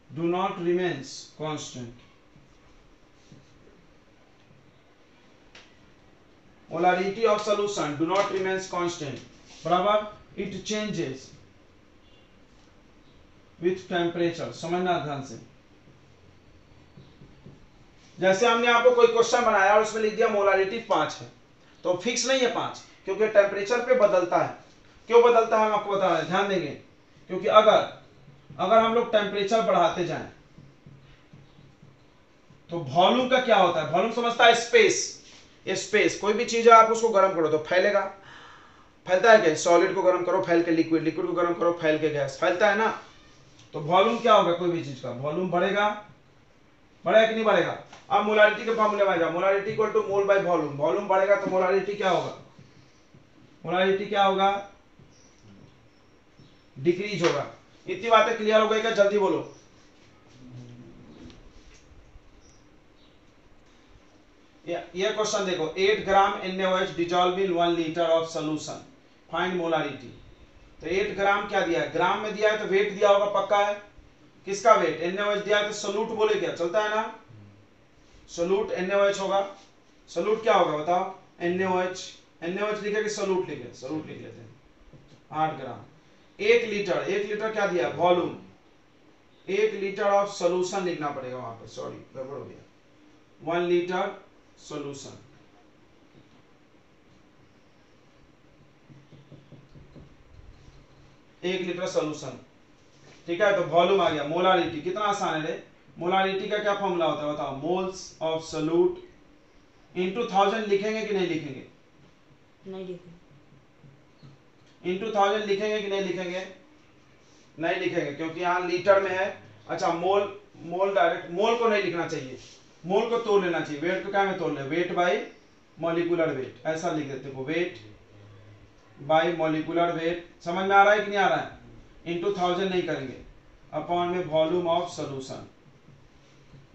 do not remains constant. Molarity of solution do not remains constant, बराबर, it changes with temperature। समझना ध्यान से, जैसे हमने आपको कोई क्वेश्चन बनाया और उसमें लिख दिया मोलारिटी 5 है, तो फिक्स नहीं है 5, क्योंकि टेम्परेचर पे बदलता है। क्यों बदलता है हम आपको बता रहे हैं, ध्यान देंगे। क्योंकि अगर हम लोग टेम्परेचर बढ़ाते जाएं तो वॉल्यूम का क्या होता है, वॉल्यूम समझता है स्पेस। कोई भी चीज है आप उसको गर्म करो तो फैलेगा, फैलता है क्या, सॉलिड को गर्म करो फैल के लिक्विड, लिक्विड को गर्म करो फैल के गैस, फैलता है ना। तो वॉल्यूम क्या होगा, कोई भी चीज का वॉल्यूम बढ़ेगा कि नहीं बढ़ेगा। अब मोलारिटी के फॉर्मूले में आ जाओ, molarity equal to mole by volume, volume बढ़ेगा तो मोलारिटी क्या होगा, मोलारिटी क्या होगा, डिक्रीज होगा। इतनी बातें क्लियर हो गई क्या, जल्दी बोलो। ये क्वेश्चन देखो, 8 ग्राम NaOH dissolve in 1 litre of solution, find molarity. तो 8 ग्राम क्या दिया है, ग्राम में दिया है तो वेट दिया होगा पक्का है। किसका वेट, NaOH दिया है तो सोल्यूट बोले क्या, चलता है ना, सोल्यूट NaOH होगा। सोल्यूट क्या होगा बताओ, NaOH लिखे कि सोल्यूट लिखे, सोल्यूट लिख लेते हैं। 8 ग्राम 1 लीटर क्या दिया, वॉल्यूम 1 लीटर ऑफ सोल्यूशन लिखना पड़ेगा वहां पे, सॉरी गड़बड़ हो गया, 1 लीटर सोल्यूशन। एक लीटर सोल्यूशन, ठीक है। तो वॉल्यूम आ गया, मोलारिटी कितना आसान है रे, मोलारिटी का क्या फॉर्मूला होता है बताओ, मोल्स ऑफ सोल्यूट इनटू 1000 लिखेंगे कि नहीं लिखेंगे, नहीं लिखेंगे, इनटू 1000 लिखेंगे कि नहीं लिखेंगे, नहीं लिखेंगे क्योंकि यहाँ लीटर में है। अच्छा मोल डायरेक्ट मोल को नहीं लिखना चाहिए, मोल को तोड़ लेना चाहिए, वेट को क्या में तोड़ ले, वेट बाय मॉलिक्यूलर वेट, ऐसा लिख देते हो, वेट बाय मॉलिक्यूलर वेट। समझ में आ रहा है कि नहीं आ रहा है, इनटू 1000 नहीं करेंगे, अपॉन में वॉल्यूम ऑफ सॉल्यूशन।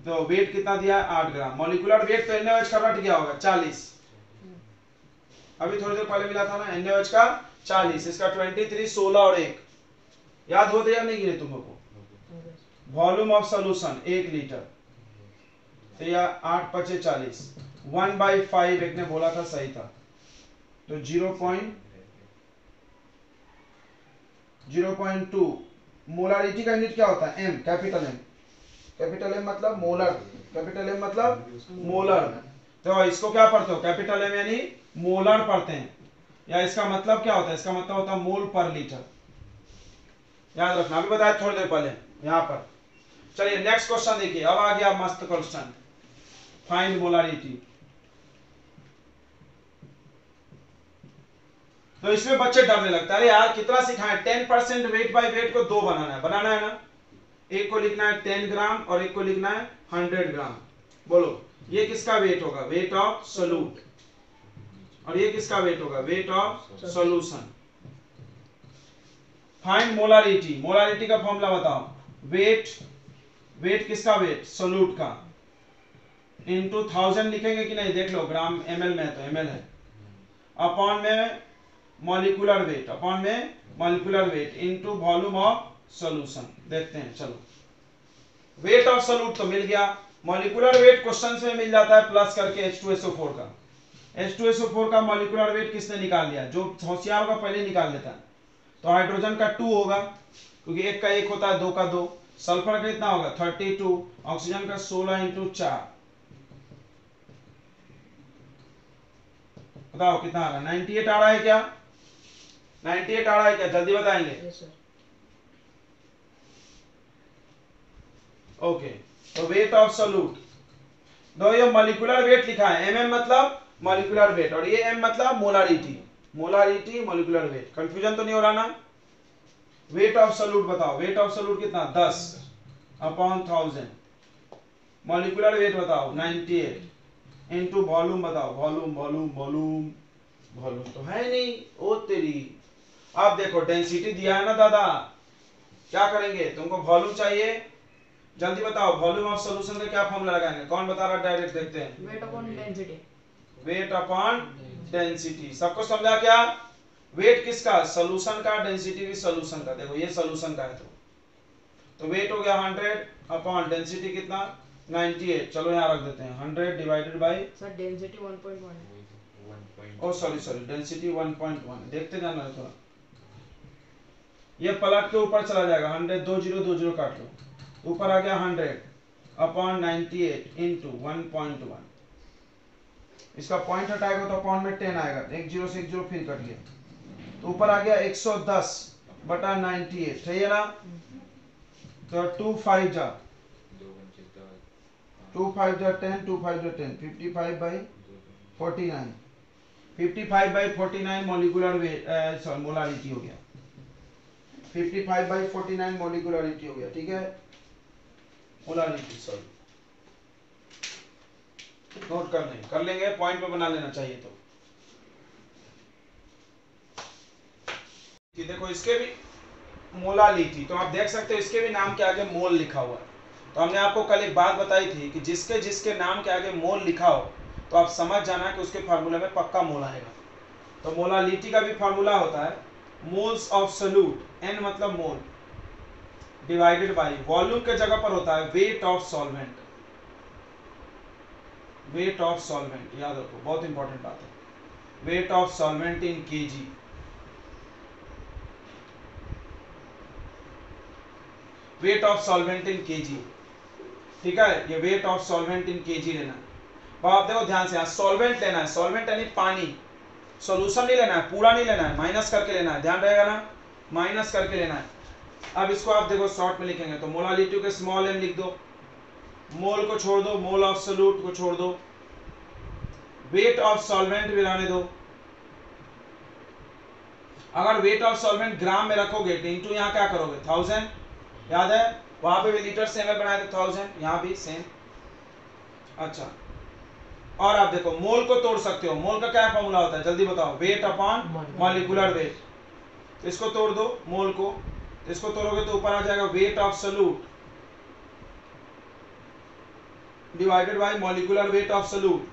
तो वेट कितना दिया है 8 ग्राम, मॉलिक्यूलर वेट तो NaOH का रट गया होगा 40, अभी थोड़ी देर पहले मिला था ना NaOH का 40, इसका 23, 16 और 1 याद होते या नहीं गिरे तुम लोग को। वॉल्यूम ऑफ सॉल्यूशन 1 लीटर, तो यह 8 पचे 40, 1/5 एक ने बोला था सही था, तो 0.2। मोलारिटी का यूनिट क्या होता है, M, कैपिटल M मतलब मोलर, कैपिटल M मतलब मोलर। तो इसको क्या पढ़ते हो, कैपिटल M यानी मोलर पढ़ते हैं, या इसका मतलब क्या होता है, इसका मतलब होता है मोल पर लीटर, याद रखना, अभी बताया थोड़ी देर पहले यहां पर। चलिए नेक्स्ट क्वेश्चन देखिए, अब आ गया मस्त क्वेश्चन, फाइंड मोलारिटी। तो इसमें बच्चे डरने लगता है, अरे यार कितना सिखाएं, 10% वेट बाय वेट को 2 बनाना है ना, एक को लिखना है 10 ग्राम और एक को लिखना है 100 ग्राम। बोलो ये किसका वेट होगा, वेट ऑफ सोल्यूट, और ये किसका वेट होगा, wait of solution. Find molarity, molarity का फॉर्मूला बताओ, वेट किसका वेट, सोल्यूट का, इनटू 1000 लिखेंगे कि नहीं, देख लो ग्राम ml में है तो ml है, अपॉन में मॉलिक्यूलर वेट, अपॉन में molecular weight into volume of solution. देखते हैं चलो, वेट ऑफ सोल्यूट तो मिल गया, मॉलिक्यूलर वेट क्वेश्चन में मिल जाता है प्लस करके H2SO4 का, H2SO4 का मॉलिक्यूलर वेट किसने निकाल लिया, जो होशियार होगा पहले निकाल लेता है। तो हाइड्रोजन का 2 होगा, क्योंकि एक का 1 होता है, 2 का 2। सल्फर का कितना होगा 32, ऑक्सीजन का 16 इंटू 4, बताओ कितना आ रहा है, 98 आ रहा है क्या, 98 आ रहा है क्या, जल्दी बताएंगे। यस सर, ओके, तो वेट ऑफ सोल्यूट, दो ये मॉलिक्यूलर वेट लिखा है, mm मतलब मॉलिक्यूलर वेट, और ये m मतलब मोलारिटी, मॉलिक्यूलर वेट, कंफ्यूजन तो नहीं हो रहा ना। वेट ऑफ सोल्यूट बताओ, वेट ऑफ सोल्यूट कितना 10 अपॉन 1000, मॉलिक्यूलर वेट बताओ 98 इनटू वॉल्यूम बताओ, वॉल्यूम तो है नहीं, ओ तेरी। अब देखो डेंसिटी दिया है ना दादा, क्या करेंगे, तुमको वॉल्यूम चाहिए, जल्दी बताओ वॉल्यूम ऑफ सॉल्यूशन का क्या फॉर्मूला लगाएंगे, कौन बता रहा डायरेक्ट देखते हैं, weight upon density, weight upon density. सबको समझा क्या, वेट किसका, सॉल्यूशन का, डेंसिटी भी सॉल्यूशन का, देखो ये सॉल्यूशन का है, तो वेट हो गया 100 अपॉन डेंसिटी कितना 98, चलो यहाँ रख देते हैं 100 divided by, sir density 1.1, oh sorry density 1.1, देखते जाना है थोड़ा, ये पलट के ऊपर चला जाएगा, 100 2 0 2 0 काट लो, ऊपर आ गया 100, अपॉन 98 इंटू 1.1। इसका पॉइंट हटाएगा तो अपॉन में 10 आएगा, एक जीरो से एक जीरो फिर कट गया, तो ऊपर आ गया 110 बटा 98, सही है ना। तो 2 5 जा 2 5 जा 10, 2 5 जा 10, 55/49, 55/49 मॉलिक्यूलर वेट, सॉरी मोलारिटी हो गया, 55/49 मॉलिक्यूलरिटी हो गया, ठीक है, मोलारिटी, सॉरी नोट कर लेंगे, पॉइंट पे बना लेना चाहिए। तो कि देखो इसके भी मोलालिटी, तो आप देख सकते हो इसके भी नाम के आगे मोल लिखा हुआ है। तो हमने आपको कल एक बात बताई थी कि जिसके जिसके नाम के आगे मोल लिखा हो तो आप समझ जाना कि उसके फार्मूला में पक्का मोल आएगा। तो मोलालिटी का भी फार्मूला होता है मोल्स ऑफ सोल्यूट, n मतलब मोल, डिवाइडेड बाय वॉल्यूम के जगह पर होता है wait of solvent, wait of solvent याद रखो, बहुत इंपॉर्टेंट बात है, wait of solvent in KG. Wait of solvent in KG, ठीक है, ये wait of solvent in KG लेना है। अब आप देखो ध्यान से, यहाँ सॉल्वेंट लेना है, सॉल्वेंट यानी पानी, सॉल्यूशन नहीं लेना है, पूरा नहीं लेना है, माइनस करके लेना है, ध्यान रहेगा ना, माइनस करके लेना है। अब इसको आप देखो शॉर्ट में लिखेंगे तो मोलालिटी के स्मॉल m लिख दो, मोल को छोड़ दो, मोल ऑफ सोल्यूट को छोड़ दो, वेट ऑफ सॉल्वेंट भी रहने दो। अगर वेट ऑफ सॉल्वेंट ग्राम में रखोगे तो इंटू यहाँ क्या करोगे 1000, याद है वहां पे भी लीटर से ml बनाए थे 1000, यहाँ भी सेम। अच्छा, और आप देखो मोल को तोड़ सकते हो, मोल का क्या फॉर्मूला होता है जल्दी बताओ, वेट अपॉन मॉलिक्यूलर वेट। इसको तोड़ दो मोल को, इसको तोड़ोगे तो ऊपर आ जाएगा weight of solute divided by molecular weight of solute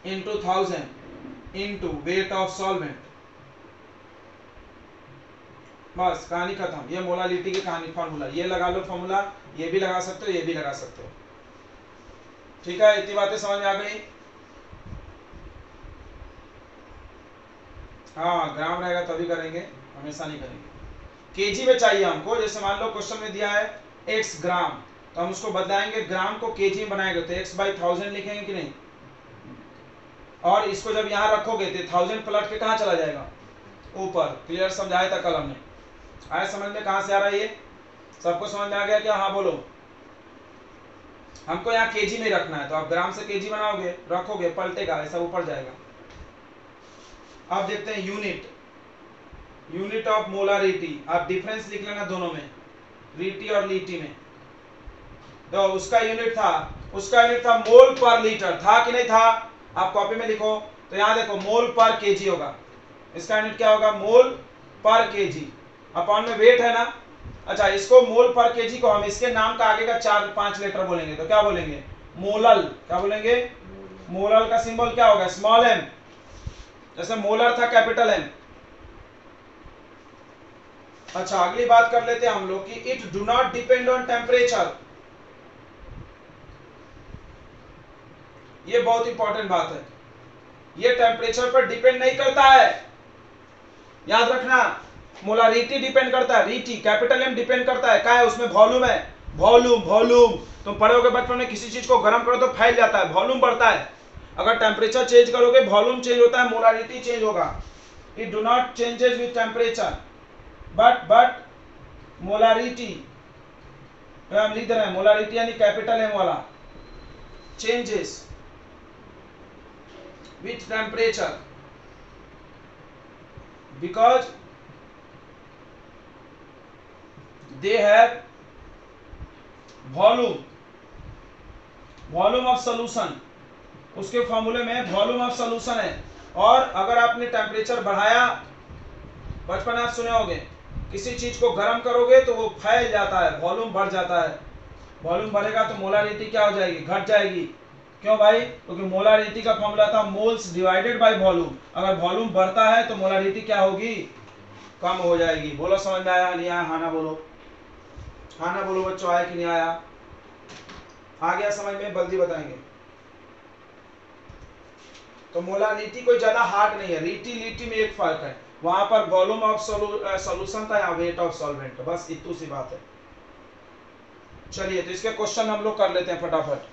into 1000 into weight of solvent. बस कहानी खत्म, ये मोलालिटी की कहानी, फार्मूला ये लगा लो, फार्मूला ये भी लगा सकते हो, ये भी लगा सकते हो, ठीक है, इतनी बातें समझ में आ गई। हाँ ग्राम रहेगा तभी करेंगे, हमेशा नहीं करेंगे। केजी में चाहिए हमको, जैसे मान लो क्वेश्चन में दिया है x ग्राम, तो हम उसको बताएंगे ग्राम को केजी में बनाएंगे तो x/1000 लिखेंगे कि नहीं, और इसको जब यहाँ रखोगे तो 1000 पलट के कहाँ चला जाएगा ऊपर। क्लियर समझाया था कल हमने, आया समझ में, कहाँ से आ रहा है ये, सबको समझ में आ गया क्या, हाँ बोलो। हमको यहाँ केजी में रखना है तो आप ग्राम से केजी बनाओगे, रखोगे, पलटेगा, ऐसा ऊपर जाएगा। अब देखते हैं यूनिट, यूनिट ऑफ मोलारिटी, आप डिफरेंस लिख लेना दोनों में, रीटी और लीटी में। तो उसका यूनिट था मोल पर लीटर, था कि नहीं था, आप कॉपी में लिखो। तो यहाँ देखो मोल पर केजी होगा, इसका यूनिट क्या होगा, मोल पर केजी, अपॉन में वेट है ना। अच्छा, इसको मोल पर केजी को हम इसके नाम का आगे का 4-5 लेटर बोलेंगे तो क्या बोलेंगे, मोलल, क्या बोलेंगे, मोलल का सिंबल क्या होगा, स्मॉल m, जैसे मोलर था कैपिटल M। अच्छा, अगली बात कर लेते हैं हम लोग कि it do not depend on temperature, ये बहुत इंपॉर्टेंट बात है, ये टेम्परेचर पर डिपेंड नहीं करता है, याद रखना। मोलारिटी डिपेंड करता है, रीटी कैपिटल M डिपेंड करता है, क्या है उसमें, वॉल्यूम है, वॉल्यूम। तुम पढ़ोगे बचपन में, किसी चीज को गर्म करो तो फैल जाता है, वॉल्यूम बढ़ता है, अगर टेम्परेचर चेंज करोगे वॉल्यूम चेंज होता है, मोलारिटी चेंज होगा। It do not changes with temperature but molarity, तो हम लिख रहे हैं मोलारिटी यानी कैपिटल M वाला, changes with temperature because they have volume of solution, उसके फॉर्मूले में वॉल्यूम ऑफ सोल्यूशन है। और अगर आपने टेम्परेचर बढ़ाया, बचपन आप सुने होंगे, किसी चीज को गर्म करोगे तो वो फैल जाता है, वॉल्यूम बढ़ जाता है, वॉल्यूम बढ़ेगा तो मोलारिटी क्या हो जाएगी, घट जाएगी। क्यों भाई, क्योंकि मोलारिटी का फॉर्मूला था मोल्स डिवाइडेड बाय वॉल्यूम, अगर वॉल्यूम बढ़ता है तो मोलारिटी क्या होगी, कम हो जाएगी। बोलो समझ में आया नहीं आया, हाँ ना बोलो, हाँ ना बोलो बच्चों, आया कि नहीं आया, आ गया समझ में, जल्दी बताएंगे। तो मोलारिटी कोई ज्यादा हार्ड नहीं है, रीटी लीटी में एक फर्क है, वहां पर वॉल्यूम ऑफ सॉल्यूशन था, यहाँ वेट ऑफ सॉल्वेंट, बस इतनी सी बात है। चलिए तो इसके क्वेश्चन हम लोग कर लेते हैं फटाफट।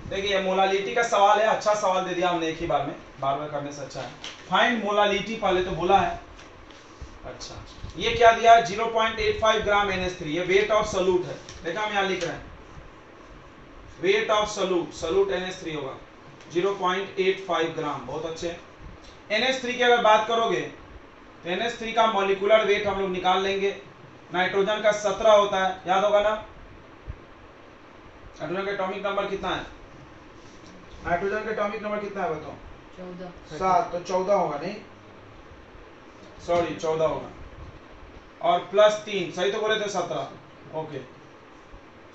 देखिए मोलालिटी का सवाल है, अच्छा सवाल दे दिया हमने एक ही बार में, बार बार करने से अच्छा है। फाइंड मोलालिटी पहले तो बोला है। अच्छा ये क्या दिया है 0.85 ग्राम NH3, ये वेट ऑफ सोल्यूट है। देखा हम यहाँ लिख रहे हैं weight of solute, solute NH3 होगा 0.85 ग्राम। बहुत अच्छे। NH3 की अगर बात करोगे तो NH3 का मॉलिक्यूलर वेट हम लोग निकाल लेंगे। नाइट्रोजन का 17 होता है, याद होगा ना। नाइट्रोजन का एटॉमिक नंबर कितना है? नाइट्रोजन का एटॉमिक नंबर कितना है बताओ? 14। 7, तो 14 होगा नहीं, सॉरी 14 होगा। और प्लस 3, सही तो बोले थे 17, ओके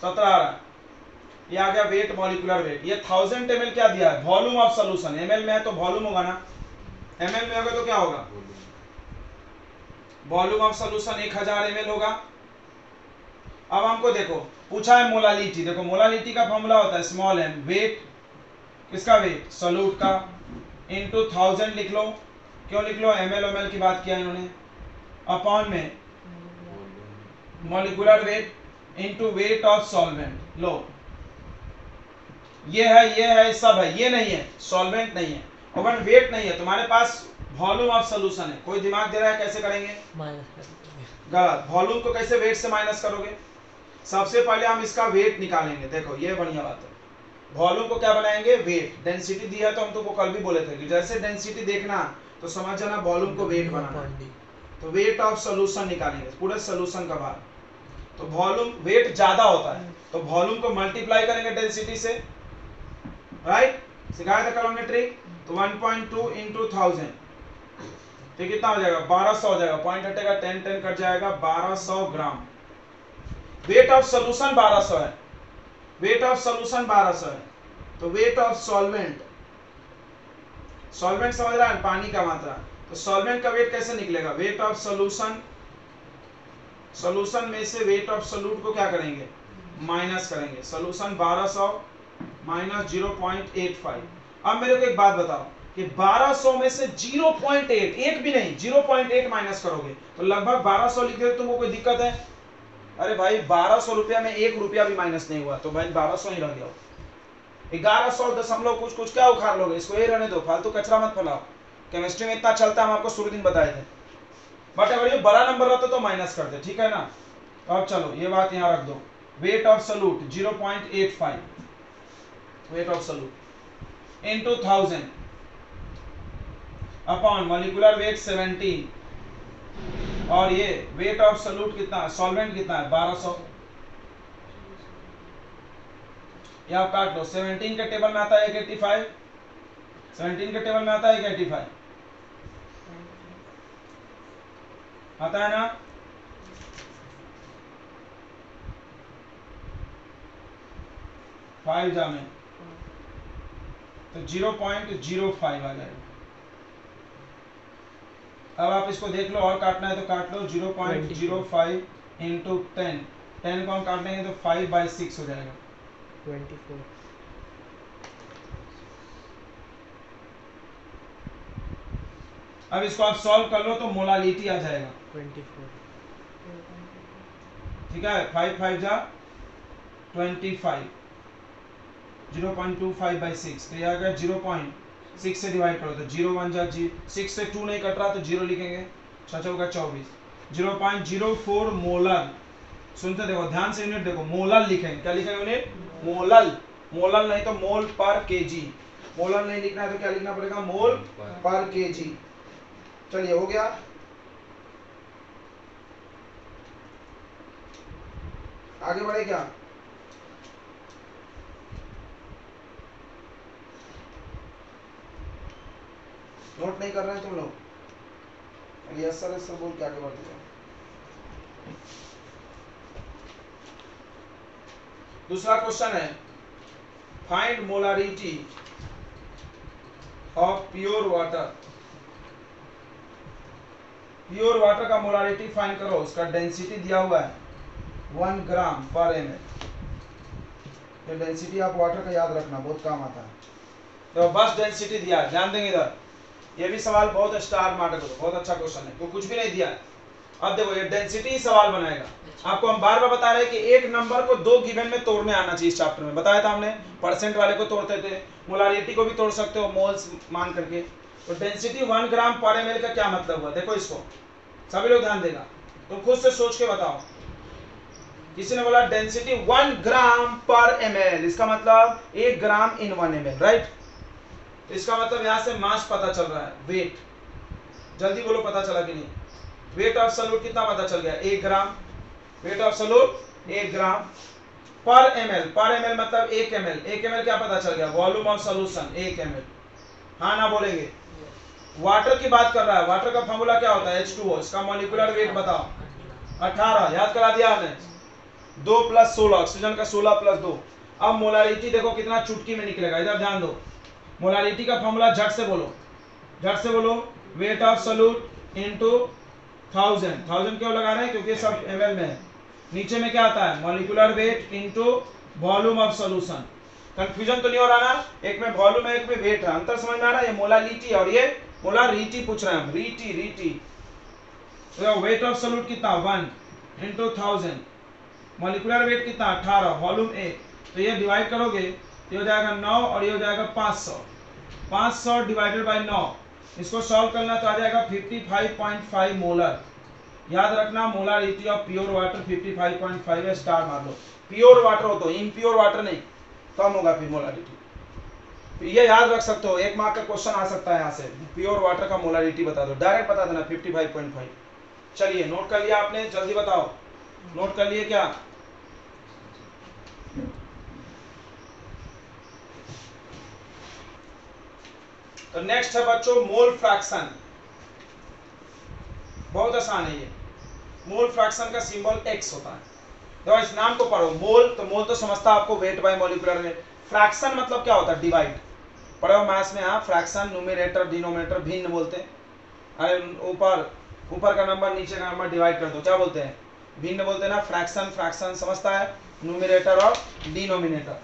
17 आ रहा है। ये आ गया वेट, मॉलिक्यूलर वेट। ये 1000 ml क्या दिया है? Volume of solution. ml में है तो वॉल्यूम होगा ना, ml में होगा तो क्या होगा? वॉल्यूम ऑफ सॉल्यूशन 1000 ml होगा। अब हमको देखो पूछा है मोलालिटी। देखो मोलालिटी का फॉर्मूला होता है स्मॉल m, वेट किसका? वेट सोल्यूट का, इनटू 1000 लिख लो। क्यों लिख लो? ml की बात किया इन्होंने। अपॉन में molecular weight into weight of solvent. लो ये है सब है, ये नहीं है सॉल्वेंट नहीं है, अगर वेट नहीं है तुम्हारे पास, वॉल्यूम ऑफ सॉल्यूशन है। कोई दिमाग दे रहा है कैसे करेंगे? गलत। वॉल्यूम को कैसे वेट से माइनस करोगे? सबसे पहले हम इसका वेट निकालेंगे। देखो ये बढ़िया बात है। वॉल्यूम को क्या बनाएंगे? वेट। डेंसिटी दी है तो हम तुमको कल भी बोले थे कि जैसे डेंसिटी देखना तो समझ जाना वॉल्यूम को वेट बनाना। तो वेट ऑफ सॉल्यूशन निकालेंगे, पूरे सॉल्यूशन का भाग। तो वॉल्यूम वेट ज्यादा होता है तो वॉल्यूम को मल्टीप्लाई करेंगे डेंसिटी से, राइट? सिखाया था कल हमने ट्रिक। तो 1.2 इंटू 1000 तो कितना हो जाएगा? 1200 हो जाएगा। पॉइंट हटेगा, 10 10 कट जाएगा, 1200 ग्राम। वेट ऑफ सॉल्यूशन 1200 है, वेट ऑफ सॉल्यूशन 1200 है। तो वेट ऑफ सॉल्वेंट, सॉल्वेंट समझ रहा है, पानी का मात्रा। तो सॉल्वेंट का वेट कैसे निकलेगा? वेट ऑफ सॉल्यूशन, सॉल्यूशन में से वेट ऑफ सोल्यूट को क्या करेंगे? माइनस करेंगे। Solution 1200 minus 0.85। अब मेरे को एक बात बताओ कि 1200 में से 0.8, एक भी नहीं 0.8 माइनस करोगे तो लगभग 1200 लिख दे। तुमको कोई दिक्कत है? अरे भाई 1200 रुपया में 1 रुपया भी माइनस नहीं हुआ तो भाई 1200 ही रह गया। 1100 दशमलव कुछ कुछ क्या उखाड़ लोगे? इसको ये रहने दो, फालतू कचरा मत फैलाओ। केमिस्ट्री में इतना चलता है, हम आपको शुरू दिन बताए थे। बट अगर ये बड़ा नंबर रहता तो माइनस कर दे, ठीक है ना। तो अब चलो ये बात यहाँ रख दो। Weight of solute 0.85, weight of solute into 1000 upon molecular weight 17, और ये वेट ऑफ सोल्यूट कितना, सॉल्वेंट कितना है? 1200। ये आप काट लो। 17 के टेबल में आता है 185, 17 के टेबल में आता है 185, आता है ना। फाइव जा में तो 0.05 आ जाएगा। अब आप इसको देख लो, और काटना है तो काट लो। 0.05 इंटू 10, 10 को हम काट लेंगे तो 5/6 हो जाएगा 24। अब इसको आप सॉल्व कर लो तो मोलालिटी आ जाएगा 24। ठीक है। 5 5 जा 25, 0.25/6 तो ये आ गया 0.6 से डिवाइड करो तो 0 1 जा 6 से 2 नहीं कट रहा तो 0 लिखेंगे। 6 चौका 24, 0.04 मोलर। सुनते देखो ध्यान से, यूनिट देखो, मोलर लिखेंगे। क्या लिखेंगे यूनिट? मोलर। मोलर नहीं तो मोल पर केजी। मोलर नहीं लिखना है तो क्या लिखना पड़ेगा? मोल पर केजी। चलिए हो गया। आगे बढ़े क्या? नोट नहीं कर रहे हैं तुम लोग? यस सर बोल के आगे बढ़ते जाओ। दूसरा क्वेश्चन है find molarity of pure water. Pure water का मोलारिटी फाइंड करो। उसका डेंसिटी दिया हुआ है 1 ग्राम पर ml। ये डेंसिटी आप वाटर का याद रखना, बहुत काम आता है। तो बस डेंसिटी दिया है, ध्यान देंगे इधर। ये भी सवाल बहुत स्टार मार्क करो, बहुत अच्छा क्वेश्चन है, तो कुछ भी नहीं दिया है। अब देखो ये डेंसिटी सवाल बनाएगा। आपको हम बार बार बता रहे हैं कि एक नंबर को दो गिवन में तोड़ने आना चाहिए। इस चैप्टर में बताया था हमने, परसेंट वाले को तोड़ते थे, मोलारिटी को भी तोड़ सकते हो मोल्स मान करके। तो डेंसिटी 1 ग्राम पर ml का क्या मतलब हुआ, देखो इसको सभी लोग ध्यान देगा, तो खुद से सोच के बताओ। किसी ने बोला डेंसिटी 1 ग्राम पर ml, इसका मतलब 1 ग्राम इन 1 ml, राइट। इसका मतलब यहां से मास पता चल रहा है, वेट। जल्दी बोलो पता चला कि नहीं। वेट ऑफ सॉल्यूट कितना पता चल गया, 1 ग्राम। वेट ऑफ सॉल्यूट 1 ग्राम पर ml। पर ml मतलब 1 ml। 1 ml क्या पता चल गया, वॉल्यूम ऑफ सॉल्यूशन 1 ml। हाँ ना बोलेंगे। वाटर की बात कर रहा है, वाटर का फॉर्मूला क्या होता है, H2O। इसका मॉलिक्यूलर वेट बताओ, 18। याद करा दिया आपने, 2 + 16, ऑक्सीजन का 16 + 2। अब मोलारिटी देखो कितना चुटकी में निकलेगा, इधर ध्यान दो। मोलारिटी का फॉर्मूला झट से बोलो, झट से बोलो, वेट ऑफ सॉल्यूट इनटू 1000। 1000 क्यों लगा रहे हैं, क्योंकि सब ml में है। नीचे में क्या आता है, molecular weight into volume of solution. Confusion तो नहीं हो रहा ना, एक में वॉल्यूम है एक में वेट है, अंतर समझ में आ रहा है। ये मोलालिटी और ये मोलारिटी पूछ रहे हैं हम, रीटी रीटी। तो वेट ऑफ सॉल्यूट कितना, 1 इनटू 1000, मॉलिक्यूलर वेट कितना 18, वॉल्यूम 1। तो ये डिवाइड करोगे तो हो जाएगा 9 और ये हो जाएगा 500। 500 डिवाइडेड बाय 9, इसको सॉल्व करना तो आ जाएगा 55.5 मोलर। याद रखना मोलारिटी ऑफ प्योर वाटर 55.5 है, स्टार मार लो। प्योर वाटर हो तो, इम्प्योर वाटर नहीं, कम होगा फिर मोलारिटी। ये याद रख सकते हो, 1 मार्क का क्वेश्चन आ सकता है यहाँ से, प्योर वाटर का मोलारिटी बता दो, डायरेक्ट बता देना 55.5। चलिए नोट कर लिया आपने, जल्दी बताओ, नोट कर लिए क्या। तो नेक्स्ट है बच्चों मोल फ्रैक्शन। बहुत आसान है ये। मोल फ्रैक्शन का सिंबल x होता है। तो इस नाम को पढ़ो, मोल तो मोल तो समझता आपको wait by molecular wait. Fraction मतलब क्या होता है, डिवाइड। पढ़ो मैथ्स में, हाँ, फ्रैक्शन न्यूमरेटर डिनोमिनेटर भिन्न बोलते हैं। अरे ऊपर का नंबर नीचे का नंबर डिवाइड कर दो, क्या बोलते हैं, भिन्न बोलते हैं ना। फ्रैक्शन फ्रैक्शन समझता है, न्यूमरेटर और डिनोमिनेटर।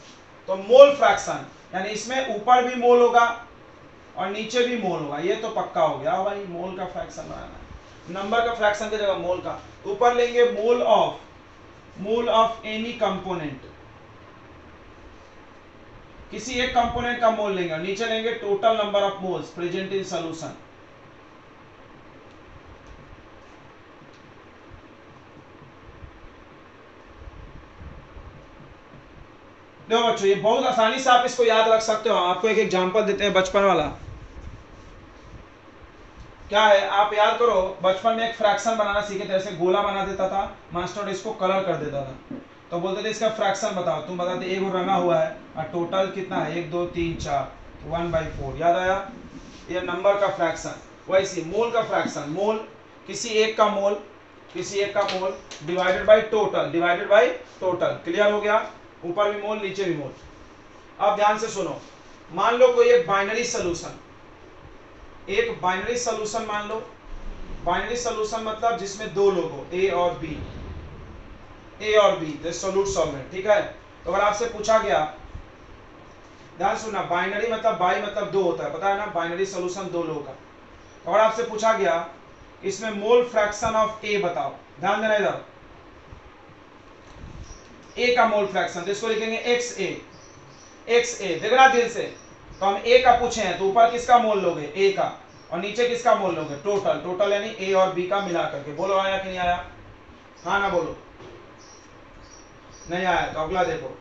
तो मोल फ्रैक्शन यानी इसमें ऊपर भी मोल होगा और नीचे भी मोल होगा, ये तो पक्का हो गया भाई। मोल का फ्रैक्शन बनाना है, नंबर का फ्रैक्शन की जगह मोल का। ऊपर लेंगे मोल ऑफ एनी कंपोनेंट, किसी एक कंपोनेंट का मोल लेंगे, और नीचे लेंगे total number of moles present in solution. देखो बच्चों ये बहुत आसानी से आप इसको याद रख सकते हो। आपको एक एग्जांपल देते हैं बचपन वाला। क्या है, आप याद करो, बचपन में एक फ्रैक्शन बनाना सीखे थे, ऐसे गोला बना देता था मास्टर, इसको कलर कर देता था, तो बोलते थे इसका फ्रैक्शन बताओ। तुम बताते एक रंगा हुआ है और टोटल कितना है, 1 2 3 4, 1/4। याद आया, ये नंबर का फ्रैक्शन। वैसे मोल का फ्रैक्शन, मोल किसी एक का मोल, किसी एक का मोल डिवाइडेड बाय टोटल। क्लियर हो गया, ऊपर भी मोल नीचे भी मोल। अब ध्यान से सुनो, मान लो कोई एक बाइनरी सोल्यूशन, एक बाइनरी सोल्यूशन मान लो। बाइनरी सोल्यूशन मतलब जिसमें दो लोग हो, ए और बी, द सोल्यूट सॉल्वेंट, ठीक है। तो अगर आपसे पूछा गया, ध्यान सुनना, बाइनरी मतलब बाई मतलब दो होता है, पता है ना, बाइनरी सोल्यूशन दो लोगों का। अगर आपसे पूछा गया इसमें मोल फ्रैक्शन ऑफ ए बताओ, ध्यान देना इधर, ए का मोल फ्रैक्शन, तो इसको लिखेंगे XA। देखना दिल से, तो हम ए का पूछे हैं तो ऊपर किसका मोल लोगे, ए का, और नीचे किसका मोल लोगे, टोटल यानी ए और बी का मिला करके। बोलो आया कि नहीं आया, हाँ ना बोलो, नहीं आया तो अगला देखो।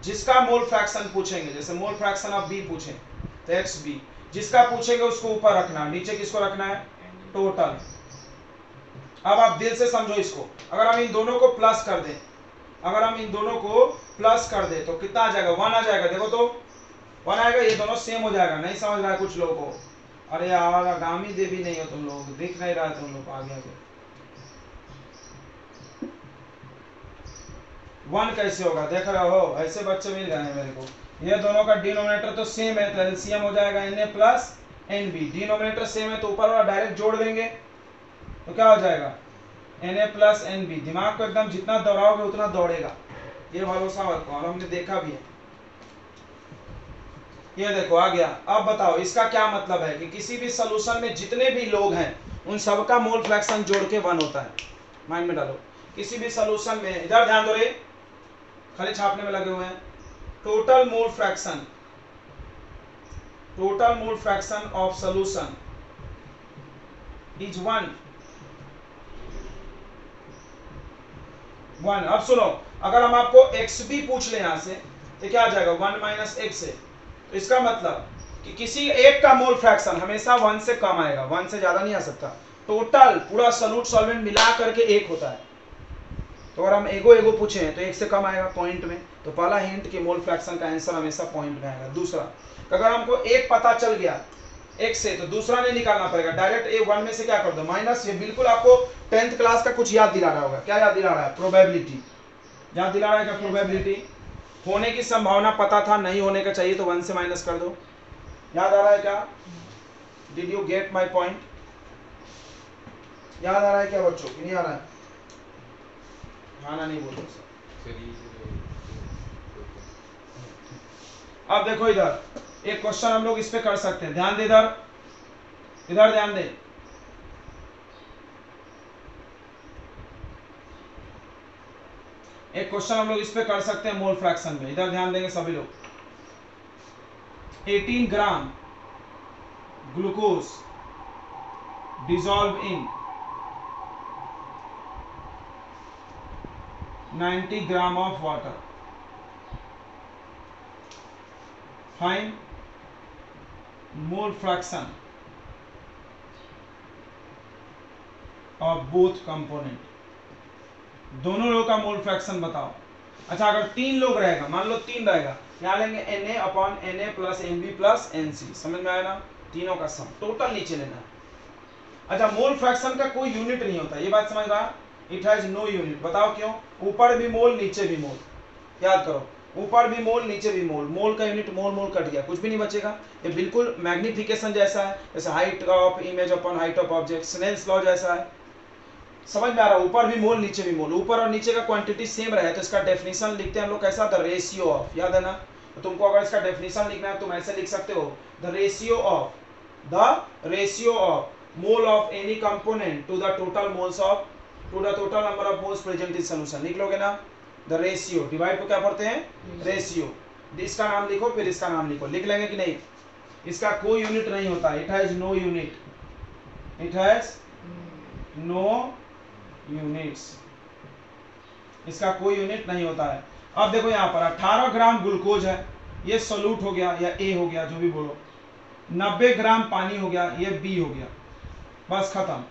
जिसका मोल फ्रैक्शन पूछेंगे, जैसे मोल फ्रैक्शन ऑफ बी पूछे तो XB, जिसका पूछेंगे उसको ऊपर रखना, नीचे किसको रखना है, टोटल। अब आप दिल से समझो इसको, अगर हम इन दोनों को प्लस कर दें, तो कितना आ जाएगा, 1 आ जाएगा। देखो तो 1 आएगा, ये दोनों सेम हो जाएगा। नहीं समझ रहा है कुछ लोगों को, अरे यार आगामी देवी नहीं हो तुम लोग, दिख नहीं रहा है तुम लोग को आगे 1 कैसे होगा, देख रहे हो, ऐसे बच्चे मिल गए हैं मेरे को। ये दोनों का डिनोमिनेटर तो सेम है, तो एलसीएम हो जाएगा Na plus Nb। Denominator same है तो ऊपर वाला डायरेक्ट जोड़ देंगे, तो क्या हो जाएगा, Na प्लस Nb। दिमाग को एकदम जितना दौड़ाओगे उतना दौड़ेगा, ये भरोसा रखो, और हमने देखा भी है। ये देखो आ गया। अब बताओ इसका क्या मतलब है कि किसी भी सॉल्यूशन में जितने भी लोग हैं उन सब का मोल फ्रैक्शन जोड़ के 1 होता है। माइंड में डालो। किसी भी सॉल्यूशन में, इधर ध्यान दो रे, खाली छापने में लगे हुए हैं। Total mole fraction of solution is 1। अब सुनो, अगर हम आपको x भी पूछ ले यहां से तो क्या आ जाएगा 1 माइनस x है। तो इसका मतलब कि किसी एक का मोल फ्रैक्शन हमेशा 1 से कम आएगा, 1 से ज्यादा नहीं आ सकता। टोटल पूरा सॉल्यूट सॉल्वेंट मिला करके 1 होता है। तो अगर हम एगो पूछे हैं तो 1 से कम आएगा पॉइंट में। तो पहला हिंट कि मोल फ्रैक्शन का आंसर हमेशा पॉइंट में आएगा। दूसरा, अगर हमको एक पता चल गया एक से तो दूसरा नहीं निकालना पड़ेगा, डायरेक्ट ए 1 में से क्या कर दो माइनस। ये बिल्कुल आपको 10th क्लास का कुछ याद दिला रहा होगा। क्या याद दिला रहा है? प्रोबेबिलिटी याद दिला रहा है। क्या प्रोबेबिलिटी होने की संभावना पता था, नहीं होने का चाहिए तो 1 से माइनस कर दो। याद आ रहा है क्या? Did you get my point? याद आ रहा है क्या बच्चों कि नहीं आ रहा है? हाँ ना नहीं बोलो सर। अब देखो इधर एक क्वेश्चन हम लोग इस पे कर सकते हैं। ध्यान दे, इधर ध्यान दे। एक क्वेश्चन हम लोग इस पे कर सकते हैं मोल फ्रैक्शन में। इधर ध्यान देंगे सभी लोग। 18 gram glucose dissolve in 90 gram of water. Find mole fraction of both component. दोनों लोगों का मोल फ्रैक्शन बताओ। अच्छा, अगर 3 लोग रहेगा, मान लो 3 रहेगा, यहाँ लेंगे Na upon Na plus Nb plus Nc। समझ में आया ना? तीनों का सम टोटल नीचे लेना है। अच्छा, मोल फ्रैक्शन का कोई यूनिट नहीं होता, ये बात समझ रहा? It has no unit. बताओ क्यों? ऊपर भी मोल नीचे भी मोल। याद करो, ऊपर भी मोल नीचे भी मोल। मोल का यूनिट मोल कट गया, कुछ भी नहीं बचेगा। ये बिल्कुल मैग्निफिकेशन जैसा है, जैसे height of image upon height of object, Snell's law जैसा है। समझ में आ रहा है? ऊपर भी मोल नीचे भी मोल। ऊपर और नीचे का क्वांटिटी सेम रहे तो इसका डेफिनेशन लिखते हैं हम लोग कैसा? The ratio of. याद है ना? तो तुमको अगर इसका डेफिनेशन लिखना है तुम ऐसे लिख सकते हो, the ratio of mole of any component to the total number of moles present in solution. लिख लोगे ना? द रेशियो, डिवाइड को क्या पढ़ते हैं? रेशियो। इसका नाम लिखो फिर इसका नाम लिखो। लिख लेंगे कि नहीं? इसका कोई यूनिट नहीं होता। It has no unit. Units. इसका कोई यूनिट नहीं होता है। अब देखो यहाँ पर 18 ग्राम ग्लूकोज है, ये सोल्यूट हो गया या ए हो गया जो भी बोलो। 90 ग्राम पानी हो गया, ये बी हो गया। बस खत्म।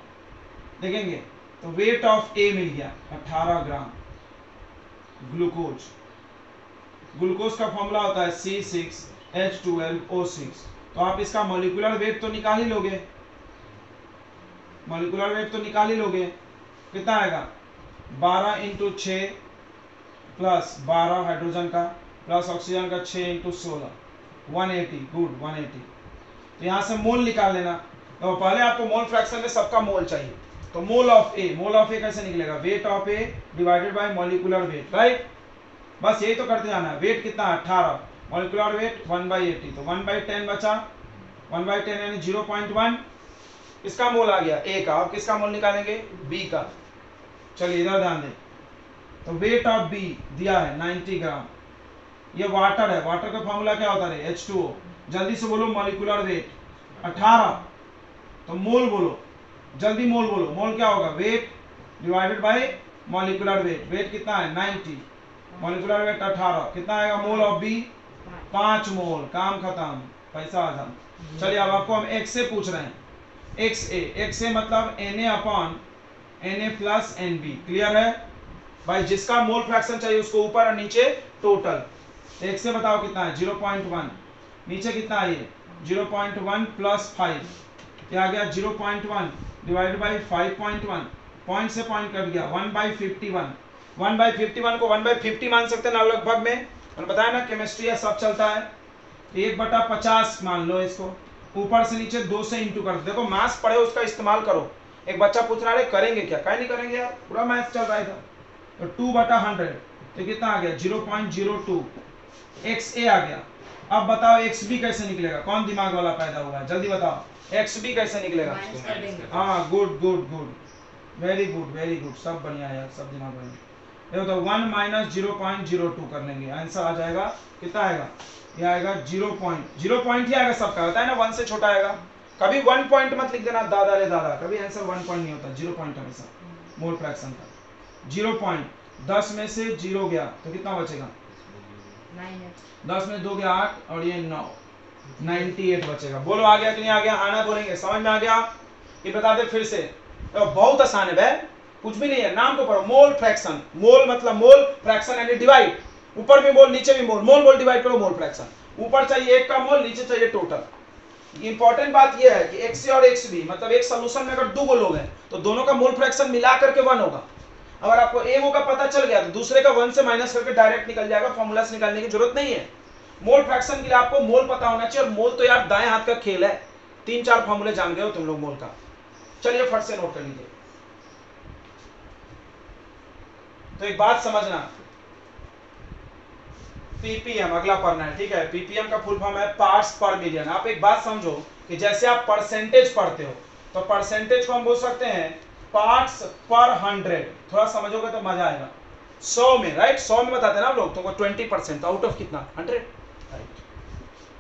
देखेंगे तो वेट ऑफ ए मिल गया 18 ग्राम ग्लूकोज का फॉर्मूला होता है C6H12O6। तो आप इसका मॉलिक्यूलर वेट तो निकाल ही लोगे। कितना आएगा? 12 × 6 प्लस 12 हाइड्रोजन का प्लस ऑक्सीजन का 6 × 16 180। गुड, 180। तो यहाँ से मोल निकाल लेना। तो पहले आपको मोल फ्रैक्शन में सबका मोल चाहिए। तो मोल ऑफ ए कैसे निकलेगा? Weight of A divided by molecular wait, right? बस यही तो करते जाना है। वेट कितना? 18, मॉलिक्यूलर वेट 1/80। तो 1/10 बचा, 1/10 यानी 0.1। इसका मोल आ गया ए का। अब किसका मोल निकालेंगे? बी का। चलिए इधर ध्यान दें। तो वेट ऑफ बी दिया है 90 ग्राम। ये वाटर है, वाटर का फॉर्मूला क्या होता है? H2O। जल्दी से बोलो मॉलिक्यूलर वेट 18। तो मोल बोलो, जल्दी मोल बोलो। मोल क्या होगा? Weight divided by molecular weight. Weight कितना है? 90, मॉलिक्यूलर वेट 18। कितना आएगा मोल ऑफ बी? 5 मोल। काम खत्म, पैसा आजम। चलिए अब आपको हम x से पूछ रहे हैं। x a मतलब Na upon Na plus Nb। Clear है भाई? जिसका मोल फ्रैक्शन चाहिए उसको ऊपर और नीचे टोटल। x से बताओ कितना है? 0.1। नीचे कितना है? ये 0.1 प्लस 5, क्या आ गया? 0.1 डिवाइडेड बाई 5.1। पॉइंट से पॉइंट कट गया, 1/51। 1/51 को 1/50 मान सकते हैं ना लगभग में। मैंने बताया ना केमिस्ट्री है, सब चलता है। 1/50 मान लो इसको। ऊपर से नीचे 2 से इंटू कर दो। देखो मैथ्स पढ़े उसका इस्तेमाल करो। एक बच्चा पूछ रहा है करेंगे क्या? काहे नहीं करेंगे यार, पूरा मैथ्स चल रहा है इधर। तो 2/100 तो कितना आ गया? 0.02। XA आ गया। अब बताओ एक्स बी कैसे निकलेगा, कौन दिमाग वाला पैदा हुआ है, जल्दी बताओ एक्स बी कैसे निकलेगा। माइनस कर देंगे। हाँ good good good, very good very good, सब बढ़िया यार, सब दिमाग बढ़िया। देखो तो 1 माइनस 0.02 कर लेंगे, आंसर आ जाएगा कितना आएगा, ये आएगा 0 पॉइंट ही आएगा सबका, होता है ना 1 से छोटा आएगा। कभी 1 पॉइंट मत लिख देना दादा रे दादा, कभी आंसर 1 पॉइंट नहीं होता, 0 पॉइंट हमेशा मोल फ्रैक्शन का। 0 पॉइंट 10 में से 0 गया तो कितना बचेगा, 10 में 2 गया 8 और ये 9, 98 बचेगा। बोलो आ गया कि नहीं आ गया, आना बोलेंगे, समझ में आ गया कि बता दे फिर से। तो बहुत आसान है बे, कुछ भी नहीं है, नाम तो पढ़ो, मोल फ्रैक्शन। मोल मतलब मोल, फ्रैक्शन यानी डिवाइड, ऊपर भी मोल नीचे भी मोल, मोल मोल डिवाइड करो मोल फ्रैक्शन। ऊपर चाहिए 1 का मोल, नीचे चाहिए टोटल। इंपॉर्टेंट बात यह है कि एक्स सी और एक्स बी मतलब एक सोल्यूशन में अगर 2 लोग हैं तो दोनों का मोल फ्रैक्शन मिला करके 1 होगा। अगर आपको ए वो का पता चल गया तो दूसरे का 1 से माइनस करके डायरेक्ट निकल जाएगा, फॉर्मूला से निकालने की जरूरत नहीं है। मोल फ्रैक्शन के लिए आपको मोल पता होना चाहिए, और मोल तो यार दाएं हाथ का खेल है, 3-4 फॉर्मूले जान गए हो तुम लोग मोल का। चलिए फट से नोट कर लीजिए। तो एक बात समझना, पीपीएम अगला पढ़ना है, ठीक है। पीपीएम का फुल फॉर्म है पार्ट्स पर मिलियन। आप एक बात समझो कि जैसे आप परसेंटेज पढ़ते हो तो परसेंटेज को हम बोल सकते हैं पार्ट्स पर 100, थोड़ा समझोगे तो मजा आएगा। 100 में, राइट, 100 में बताते हैं ना आप लोग, तो 20% आउट ऑफ कितना 100, राइट।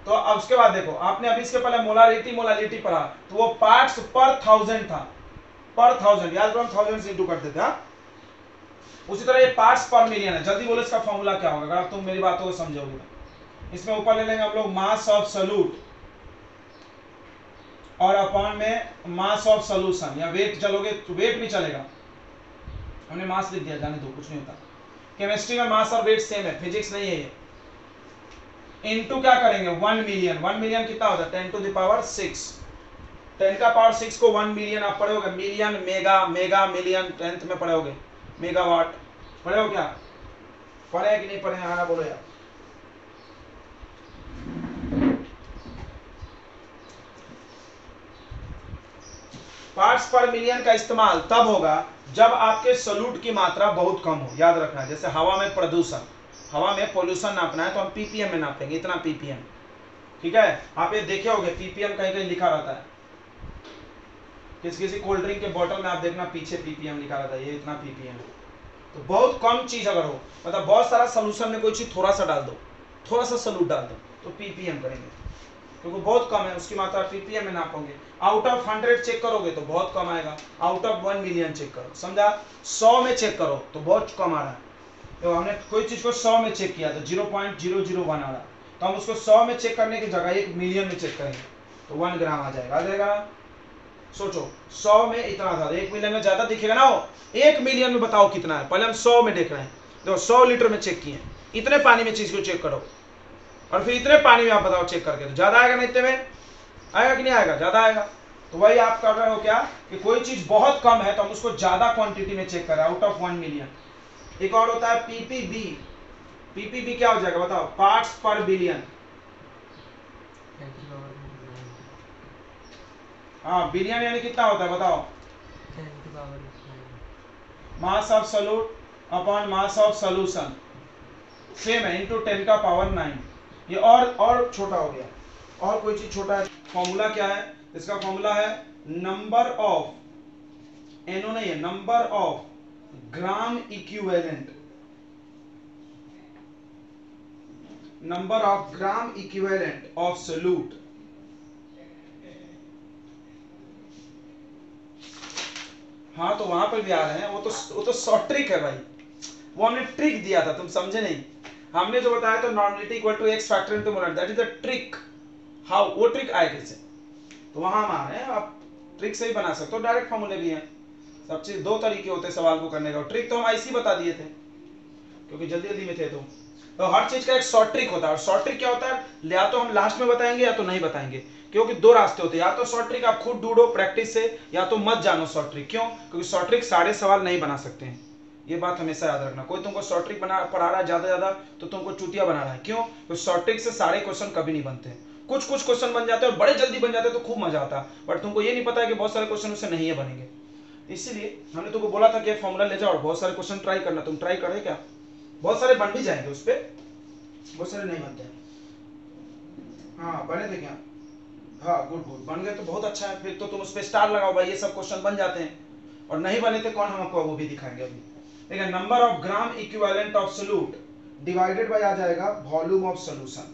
तो अब उसके बाद देखो, आपने अभी इसके पहले मोलारिटी पढ़ा, तो वो पार्ट्स पर 1000 था, पर 1000 याद रखो, 1000 से इंटू करते थे। उसी तरह ये पार्ट्स पर मिलियन है। जल्दी बोलो इसका फॉर्मूला क्या होगा, अगर तुम मेरी बातों को समझोगे तो। इसमें ऊपर ले लेंगे हम लोग मास ऑफ सॉल्यूट, और अपॉन में मास ऑफ सॉल्यूशन, या वेट चलोगे तो वेट भी चलेगा, हमने मास लिख दिया, जाने दो कुछ नहीं होता। केमिस्ट्री में मास और वेट सेम है, फिजिक्स नहीं है ये। इनटू क्या करेंगे 1 मिलियन, 1 मिलियन कितना होता है 10 टू द पावर 6, 10 का पावर 6 को 1 मिलियन आप पढ़े होगे, million mega, mega million 10th में पढ़े होगे, मेगावाट पढ़े हो क्या, पढ़े हैं कि नहीं पढ़े हैं, आना बोलो यार। पार्ट्स पर मिलियन का इस्तेमाल तब होगा जब आपके सोल्यूट की मात्रा बहुत कम हो, याद रखना। जैसे हवा में प्रदूषण, हवा में पोल्यूशन नापना है तो हम पीपीएम में नापेंगे, इतना पीपीएम, ठीक है। आप ये देखे होगे पीपीएम कहीं कहीं लिखा रहता है, किसी किसी कोल्ड ड्रिंक के बोतल में आप देखना पीछे पीपीएम लिखा रहता है, ये इतना पीपीएम है। तो बहुत कम चीज अगर हो, मतलब बहुत सारा सोल्यूशन में कोई चीज थोड़ा सा डाल दो, थोड़ा सा सोल्यूट डाल दो, तो पीपीएम करेंगे, क्योंकि बहुत कम है उसकी मात्रा, पीपीएम में नापोगे। आउट ऑफ 100 चेक करोगे तो बहुत कम आएगा, आउट ऑफ 1 मिलियन चेक करो, समझा। 100 में चेक करो तो बहुत कम आ रहा है। तो हमने कोई चीज को 100 में चेक किया तो 0.001 आ रहा है, तो हम उसको 100 में चेक करने की जगह 1 मिलियन में चेक करेंगे तो 1 ग्राम आ जाएगा। सोचो 100 में इतना था, 1 मिलियन में ज्यादा दिखेगा ना वो, 1 मिलियन में बताओ कितना है, पहले हम 100 में देख रहे हैं। देखो 100 लीटर में चेक किए, इतने पानी में चीज को चेक करो, और फिर इतने पानी में आप बताओ चेक करके, तो ज्यादा आएगा ना, इतने में आएगा कि नहीं आएगा, ज्यादा आएगा। तो वही आप कर रहे हो क्या कि कोई चीज बहुत कम है तो हम उसको ज्यादा क्वांटिटी में चेक कर रहे हैं, आउट ऑफ 1 मिलियन। एक और होता है पीपीबी, पीपीबी क्या हो जाएगा बताओ, पार्ट्स पर बिलियन। हाँ बिलियन यानी कितना होता है बताओ, mass of solute upon mass of solution, same है, इनटू 10 का पावर 9। ये और छोटा हो गया, और कोई चीज छोटा है। फॉर्मूला क्या है इसका, फॉर्मूला है नंबर ऑफ, एनओ नहीं है, number of gram equivalent, number of gram equivalent of solute. हाँ तो वहां पर भी आ रहे हैं, वो तो शॉर्ट ट्रिक है भाई, वो हमने ट्रिक दिया था, तुम समझे नहीं। हमने जो बताया तो normality equal to x factor into molar, that is the trick. How, वो ट्रिक आए कैसे, तो वहां हम आ रहे हैं। आप ट्रिक से ही बना सकते हो, डायरेक्ट फॉर्मूले भी हैं, सब चीज 2 तरीके होते हैं सवाल को करने का। ट्रिक तो हम ऐसे ही बता दिए थे क्योंकि जल्दी जल्दी में थे। तो हर चीज का एक शॉर्ट ट्रिक होता है, और शॉर्ट ट्रिक क्या होता है, या तो हम लास्ट में बताएंगे या तो नहीं बताएंगे, क्योंकि 2 रास्ते होते हैं, या तो शॉर्ट ट्रिक आप खुद ढूंढो प्रैक्टिस से, या तो मत जानो शॉर्ट ट्रिक। क्यों, क्योंकि शॉर्ट ट्रिक सारे सवाल नहीं बना सकते हैं, ये बात हमेशा याद रखना। कोई तुमको शॉर्ट ट्रिक पढ़ा रहा है ज्यादा तो तुमको चूतिया बना रहा है। क्यों, क्योंकि शॉर्ट ट्रिक से सारे क्वेश्चन कभी नहीं बनते हैं, कुछ क्वेश्चन बन जाते हैं और बड़े जल्दी बन जाते हैं तो खूब मजा आता है, बट तुमको ये नहीं पता है कि बहुत सारे क्वेश्चन उससे नहीं है बनेंगे। इसीलिए हमने तुमको बोला था कि फॉर्मूला ले जाओ और बहुत सारे क्वेश्चन ट्राई करना। तुम ट्राई करे क्या, बहुत सारे बन भी जाएंगे, उस पर बहुत सारे नहीं बनते हैं। हाँ बने थे क्या? हाँ गुड गुड, बन गए तो बहुत अच्छा है, फिर तो तुम उस पर स्टार लगाओ भाई, ये सब क्वेश्चन बन जाते हैं। और नहीं बने थे कौन, हम आपको वो भी दिखाएंगे अभी। ठीक है, number of gram equivalent of solute divided by आ जाएगा volume of solution.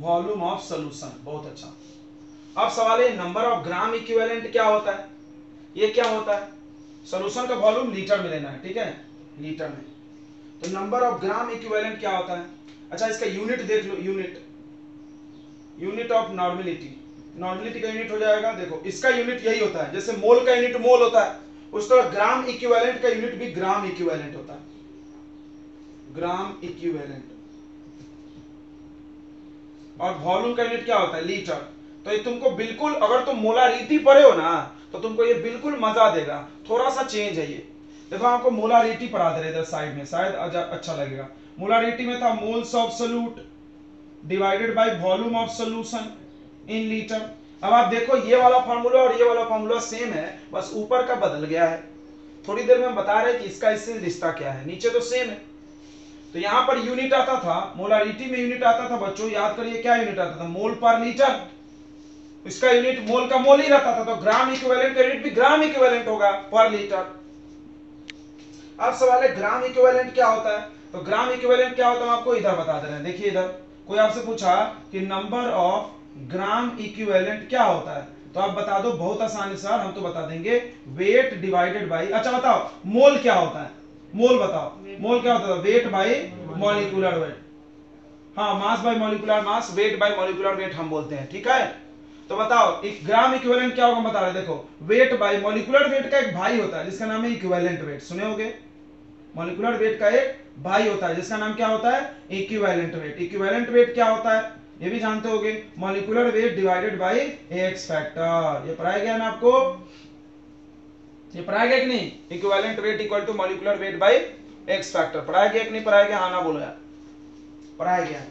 Volume of solution, बहुत अच्छा। अब सवाल है नंबर ऑफ ग्राम इक्विवेलेंट क्या होता है? ये क्या होता है? सॉल्यूशन का वॉल्यूम लीटर में लेना है, ठीक है, लीटर में। तो नंबर ऑफ ग्राम इक्विवेलेंट क्या होता है? अच्छा इसका यूनिट देख लो, यूनिट ऑफ नॉर्मेलिटी। नॉर्मेलिटी का यूनिट हो जाएगा, देखो इसका यूनिट यही होता है, जैसे मोल का यूनिट मोल होता है, उस तरह ग्राम इक्विवेलेंट का यूनिट भी ग्राम इक्विवेलेंट होता है, ग्राम इक्विवेलेंट। और वॉल्यूम का यूनिट क्या होता है? लीटर। तो ये तुमको बिल्कुल, अगर तुम मोलारिटी पढ़े हो ना तो तुमको ये बिल्कुल मजा देगा। थोड़ा सा चेंज है ये, देखो आपको मोलारिटी पढ़ा दे रहे इधर साइड में, शायद अच्छा लगेगा। मोलारिटी में था moles of solute divided by volume of solution in litre. अब आप देखो ये वाला फार्मूला और ये वाला फार्मूला सेम है, बस ऊपर का बदल गया है। थोड़ी देर में हम बता रहे हैं कि इसका इससे रिश्ता क्या है, नीचे तो सेम है। तो यहां पर यूनिट आता था, मोलारिटी में यूनिट आता था बच्चों, याद करिए क्या यूनिट आता था? मोल पर लीटर। इसका यूनिट मोल का मोल ही रहता था, तो ग्राम इक्विवेलेंट का यूनिट भी ग्राम इक्विवेलेंट होगा पर लीटर। अब सवाल है ग्राम इक्विवेलेंट क्या होता है? तो ग्राम इक्विवेलेंट क्या होता है आपको इधर बता दे रहे हैं। देखिए इधर कोई आपसे पूछा कि नंबर ऑफ ग्राम इक्विवेलेंट क्या होता है, तो आप बता दो बहुत आसानी सर, हम तो बता देंगे वेट डिवाइडेड बाई। अच्छा बताओ मोल क्या होता है? मोल बताओ, मोल क्या होता है? Weight by molecular weight. हाँ, mass by molecular mass, weight by molecular weight हम बोलते हैं, ठीक है। तो बताओ एक ग्राम इक्विवेलेंट क्या होगा, बता रहे देखो, वेट बाय मॉलिक्यूलर वेट का एक भाई होता है जिसका नाम है इक्विवेलेंट वेट, सुने होगे? मॉलिक्यूलर वेट का एक भाई होता है जिसका नाम क्या होता है? Equivalent weight. इक्विवेलेंट वेट क्या होता है ये भी जानते होगे, molecular weight divided by x factor. ये पढ़ाया गया ना आपको, ये पढ़ाया गया कि नहीं? Equivalent weight equal to molecular weight by x factor, पढ़ाया गया कि नहीं पढ़ाया गया? हाँ ना बोलो यार, पढ़ाया गया।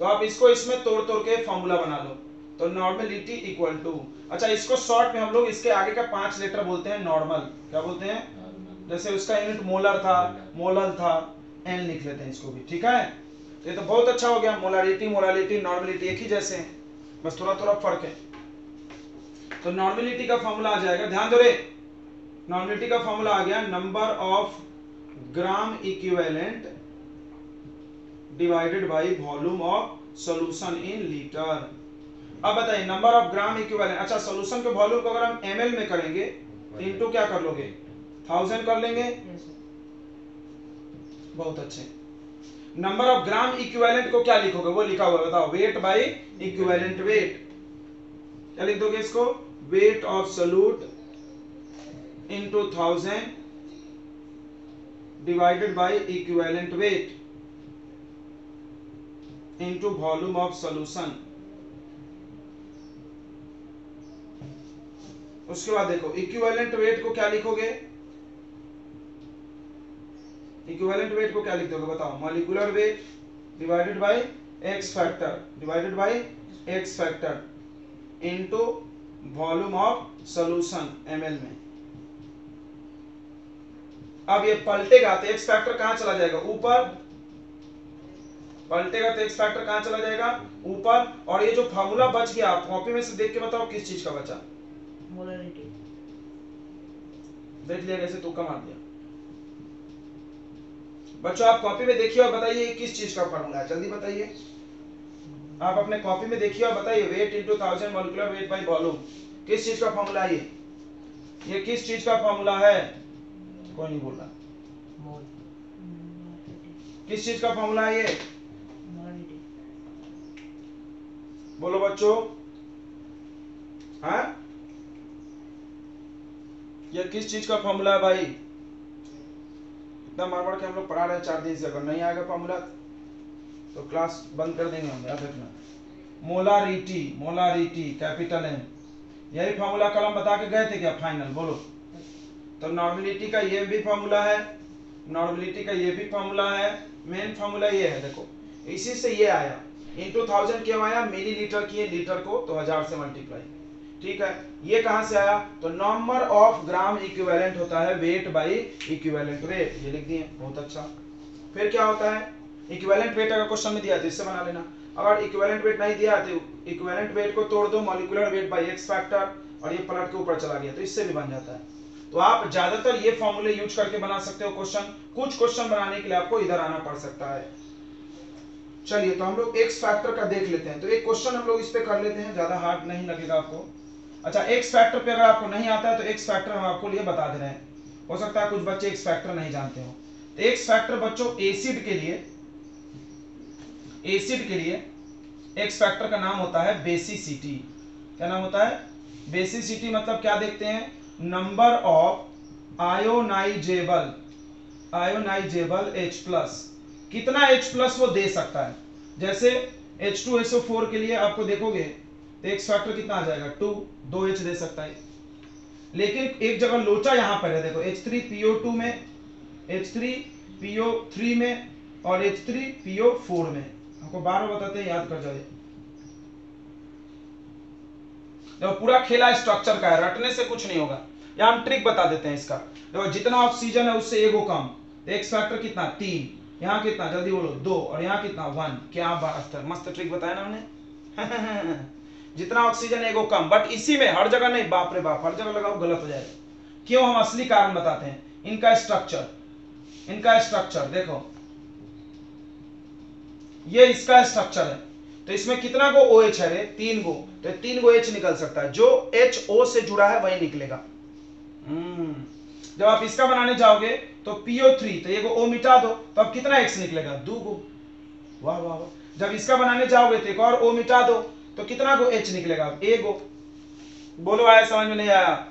तो आप इसको इसमें तोड़ तोड़ के फॉर्मूला बना लो। तो नॉर्मेलिटी इक्वल टू, अच्छा इसको शॉर्ट में हम लोग इसके आगे का 5 लेटर बोलते हैं नॉर्मल। क्या बोलते हैं? जैसे उसका यूनिट मोलर था, मोलल था, एन लिख लेते हैं इसको भी, ठीक है। तो ये तो बहुत अच्छा हो गया, मोलारिटी मोलालिटी नॉर्मेलिटी एक ही जैसे हैं, बस थोड़ा थोड़ा फर्क है। तो नॉर्मेलिटी का फॉर्मूला आ जाएगा, ध्यान दो रे, नॉर्मेलिटी का फॉर्मूला आ गया number of gram equivalent divided by volume of solution in litre. अब बताइए नंबर ऑफ ग्राम इक्विवेलेंट, अच्छा सॉल्यूशन के वॉल्यूम को अगर हम ml में करेंगे तो इनटू क्या कर लोगे? 1000 कर लेंगे। Yes, sir. बहुत अच्छे। नंबर ऑफ ग्राम इक्विवेलेंट को क्या लिखोगे? वो लिखा हुआ है, बताओ, वेट बाय इक्विवेलेंट वेट। क्या लिख दोगे इसको? Weight of solute into 1000 divided by equivalent weight into volume of solution. उसके बाद देखो इक्विवेलेंट वेट को क्या लिखोगे? इक्विवेलेंट वेट को क्या लिख दोगे बताओ? Molecular weight divided by x factor, divided by x factor into volume of solution ml में। अब ये पलटेगा तो एक्स फैक्टर कहां चला जाएगा? ऊपर। पलटेगा तो एक्स फैक्टर कहां चला जाएगा? ऊपर। और ये जो फार्मूला बच गया आप कॉपी में से देख के बताओ किस चीज का बचा? मोलारिटी। देख लिया कैसे, तुक्का मार दिया। बच्चों आप कॉपी में देखिए और बताइए किस चीज का फार्मूला है, जल्दी बताइए। आप अपने कॉपी में देखिए और बताइए, weight into 1000 molecular weight by volume, किस चीज का फार्मूला है ये किस चीज का फार्मूला है? कोई नहीं बोल रहा। मोल। किस चीज का फार्मूला है ये? मोलारिटी। बोलो बच्चों। हाँ, ये किस चीज का फार्मूला है भाई? इतना मार मार के हम लोग पढ़ा रहे हैं 4 दिन से, अगर नहीं आएगा फार्मूला तो क्लास बंद कर देंगे हम, याद रखना। मोलारिटी, मोलारिटी कैपिटल M, यही फार्मूला कल हम बता के गए थे क्या फाइनल? बोलो। तो नॉर्मेलिटी का ये भी फार्मूला है, नॉर्मेलिटी का ये भी फार्मूला है, मेन फार्मूला ये है, देखो इसी से ये आया। इनटू 1000 क्यों आया? मिलीलीटर किए लीटर को तो 1000 से मल्टीप्लाई, ठीक है। ये कहां से आया? तो नंबर ऑफ ग्राम इक्विवेलेंट होता है वेट बाय इक्विवेलेंट वेट, ये लिख दिए, बहुत अच्छा। फिर क्या होता है, इक्विवेलेंट वेट अगर क्वेश्चन में दिया है तो इससे बना लेना, अगर इक्विवेलेंट वेट नहीं दिया है तो इक्विवेलेंट वेट को तोड़ दो molecular weight by x factor और ये पलट के ऊपर चला गया तो इससे भी बन जाता है। तो आप ज्यादातर ये फॉर्मूले यूज करके बना सकते हो क्वेश्चन, कुछ क्वेश्चन बनाने के लिए आपको इधर आना पड़ सकता है। चलिए तो हम लोग एक्स फैक्टर का देख लेते हैं, तो एक क्वेश्चन हम लोग इस पे कर लेते हैं, ज्यादा हार्ड नहीं लगेगा आपको। अच्छा, एक्स फैक्टर पे अगर आपको नहीं आता है तो एक्स फैक्टर हम आपको लिए बता दे रहे हैं, हो सकता है कुछ बच्चे एक्स फैक्टर नहीं जानते हो। तो एक्स फैक्टर बच्चों एसिड के लिए एक्स फैक्टर का नाम होता है बेसिसिटी। क्या नाम होता है, बेसिसिटी। मतलब क्या देखते हैं, number of ionisable H plus, कितना H प्लस वो दे सकता है। जैसे H2SO4 के लिए आपको देखोगे तो एक्स फैक्टर कितना आ जाएगा 2, 2H दे सकता है। लेकिन एक जगह लोचा यहां पर है, देखो H3PO2 में, H3PO3 में और H3PO4 में, आपको बार बार बताते हैं, याद कर जाए। देखो पूरा खेला स्ट्रक्चर का है, रटने से कुछ नहीं होगा, या हम ट्रिक बता देते हैं इसका। देखो जितना ऑक्सीजन है उससे एगो कम, तो एक्स फैक्टर कितना 3, यहाँ कितना जल्दी बोलो 2 और यहाँ कितना 1। क्या बात है, मस्त ट्रिक बताया ना हमने। जितना ऑक्सीजन एगो कम, बट इसी में हर जगह नहीं, बाप रे बाप, हर जगह लगाओ गलत हो जाएगा। क्यों, हम असली कारण बताते हैं। इनका स्ट्रक्चर देखो, ये इसका स्ट्रक्चर है, तो इसमें कितना गो OH है रे, 3 गो, तो 3 गो H निकल सकता है, जो HO से जुड़ा है वही निकलेगा। जब आप इसका बनाने जाओगे तो PO3, तो ये O मिटा दो तो अब कितना X निकलेगा 2 गो। वाह वाह वाह। जब इसका बनाने जाओगे तो एक और O मिटा दो तो कितना गो H निकलेगा, एक गो। बोलो आया समझ में, नहीं आया,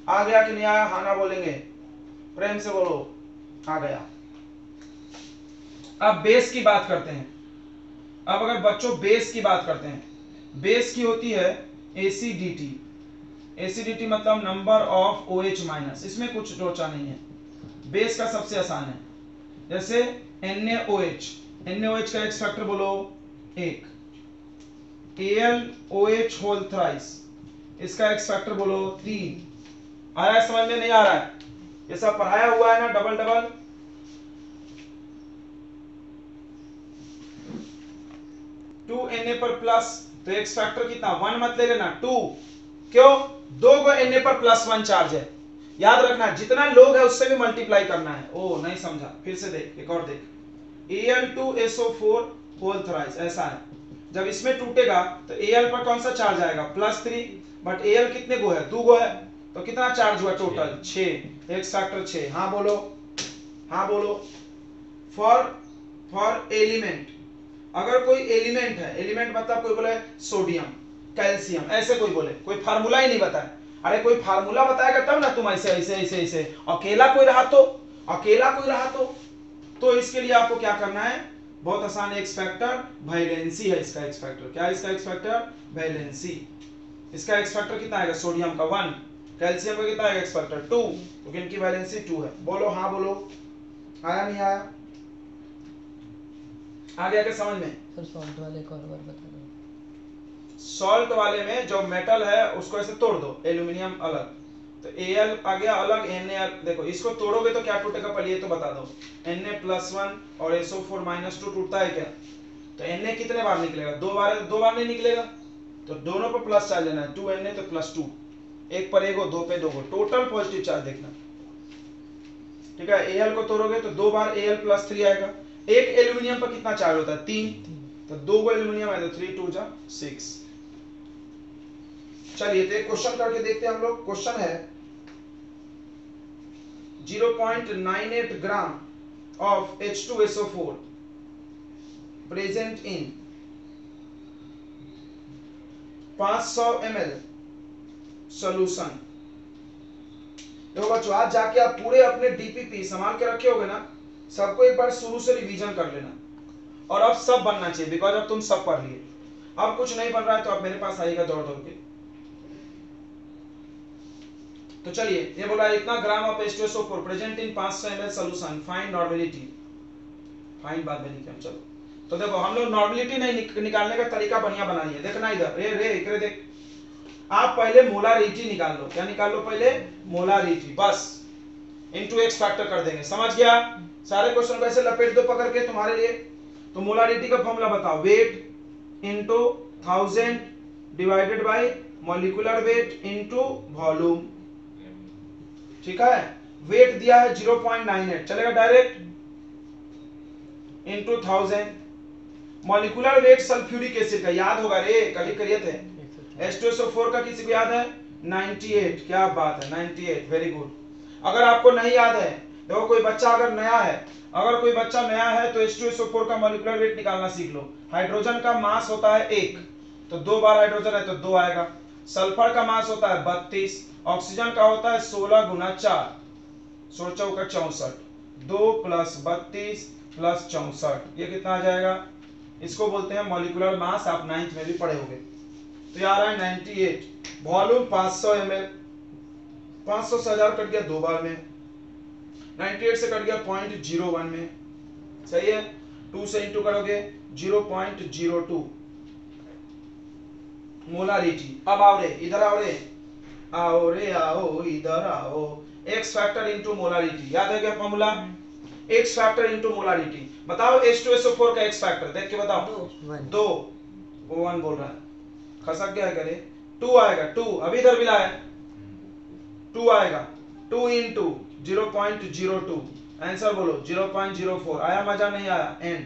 आ गया कि नहीं आया, हाँ ना बोलेंगे, प्रेम से बोलो आ गया। अब बेस की बात करते हैं। अब अगर बच्चों बेस की बात करते हैं, बेस की होती है एसिडिटी। एसिडिटी मतलब नंबर ऑफ OH माइनस, इसमें कुछ रोचा नहीं है, बेस का सबसे आसान है। जैसे NaOH का एक्स फैक्टर बोलो 1, AlOH होल थ्राइस, इसका एक्स फैक्टर बोलो 3। आ रहा है समझ में, नहीं आ रहा है, ये सब पढ़ाया हुआ है ना, डबल डबल। टू Na पर प्लस, तो एक्स फैक्टर कितना 1 मत ले लेना 2, क्यों, 2 को Na पर +1 चार्ज है, याद रखना जितना लोग है उससे भी मल्टीप्लाई करना है। ओ नहीं समझा, फिर से देख, एक और देख, Al2SO4 होल थ्राइस, ऐसा है। जब इसमें टूटेगा तो Al पर कौन सा चार्ज आएगा +3, बट Al कितने गो है 2 गो है, तो कितना चार्ज हुआ टोटल 6, एक्स फैक्टर 6। हाँ बोलो, हाँ बोलो। फॉर एलिमेंट, अगर कोई एलिमेंट है, एलिमेंट मतलब कोई बोले सोडियम, कैल्शियम, ऐसे कोई बोले, कोई फार्मूला ही नहीं बताया, अरे कोई फार्मूला बताएगा तब ना तुम ऐसे ऐसे ऐसे ऐसे, अकेला कोई रहा तो इसके लिए आपको क्या करना है, बहुत आसान, एक्स फैक्टर वैलेंसी है इसका एक्स फैक्टर। क्या है इसका एक्स फैक्टर, वैलेंसी। इसका एक्स फैक्टर कितना आएगा, सोडियम का 1, कैल्शियम का कितना आएगा एक्स फैक्टर 2, तो इनकी वैलेंसी 2 है। बोलो हाँ बोलो, आया नहीं आया, आ गया क्या समझ में। सर सॉल्ट वाले को और बता दो। सॉल्ट वाले में जो मेटल है उसको ऐसे तोड़ दो, एल्यूमिनियम अलग, तो Al आ गया अलग, Na देखो इसको तोड़ोगे तो क्या टूटेगा पहले ये तो बता दो, Na+1 और SO4 -2 टूटता है क्या, तो Na कितने बार निकलेगा, 2 बार है, 2 बार नहीं निकलेगा, तो दोनों पर प्लस चार्ज लेना है, 2Na तो +2, एक पर 1 हो, 2 पे 2 हो, टोटल पॉजिटिव चार्ज देखना, ठीक है। Al को तोड़ोगे तो 2 बार Al+3 आएगा, एक एल्यूमिनियम पर कितना चार्ज होता है 3, तो 2 गो एल्यूमिनियम है तो 3 2 जा 6। चलिए तो एक क्वेश्चन करके देखते हैं हम लोग। क्वेश्चन है 0.98 gram of H2SO4 present in 500 ml solution. देखो बच्चों, आज जाके आप पूरे अपने DPP संभाल के रखे होगे ना, सबको एक बार शुरू से रिवीजन कर लेना, और अब सब बनना चाहिए, बिकॉज अब तुम सब पढ़ लिए। अब कुछ नहीं बन रहा है तो अब मेरे पास आएगा दौड़ दौड़ के। तो चलिए, ये बोला इतना gram of H2SO4 present in 500 ml solution, find normality. Find बाद में लिखें, चलो। तो देखो हम लोग नॉर्मेलिटी नहीं निकालने का तरीका बढ़िया बनाइए, देखना इधर, रे देख, आप पहले मोलारिटी निकाल लो। क्या निकाल लो पहले, मोलारिटी, बस इनटू एक्स फैक्टर कर देंगे, समझ गया सारे क्वेश्चन को ऐसे लपेट दो पकड़ के तुम्हारे लिए। तो मोलारिटी का फॉर्मूला बताओ, weight into 1000 divided by molecular weight into volume. ठीक है, वेट दिया है 0.98, चलेगा direct, into 1000। Molecular weight sulphuric acid का याद होगा रे, कल ही करिए थे। H2SO4 का किसी को याद है? 98। क्या बात है, 98, वेरी गुड। अगर आपको नहीं याद है, देखो कोई बच्चा अगर नया है तो H2SO4 का मॉलिक्यूलर वेट निकालना सीख लो। हाइड्रोजन का मास होता है 1, तो 2 बार हाइड्रोजन है तो 2 आएगा। सल्फर का मास होता है 32, ऑक्सीजन का होता है 16 गुना 4, 16 चौका 64, 2 + 32 + 64, ये कितना आ जाएगा? इसको बोलते हैं मॉलिक्यूलर मास, आप 9th में भी पढ़े होंगे। तो यार है 98। वॉल्यूम 500 ml, 500 से 1000 कट गया 2 बार में, 98 से कट गया 0.01 में, सही है। 2 से इंटू करोगे 0.02 मोलारिटी। अब आओ रे, इधर आओ रे, आओ इधर आओ। एक्स फैक्टर इंटू मोलारिटी, याद है क्या formula? X factor into molarity. बताओ H2SO4 का एक्स फैक्टर, देख के बताओ। 2, वो 1 बोल रहा है, खसक गया करे। 2 आएगा, 2 अभी इधर भी लाया, 2 आएगा। 2 इंटू 0.02, आंसर बोलो 0.04। आया मजा नहीं आया? एंड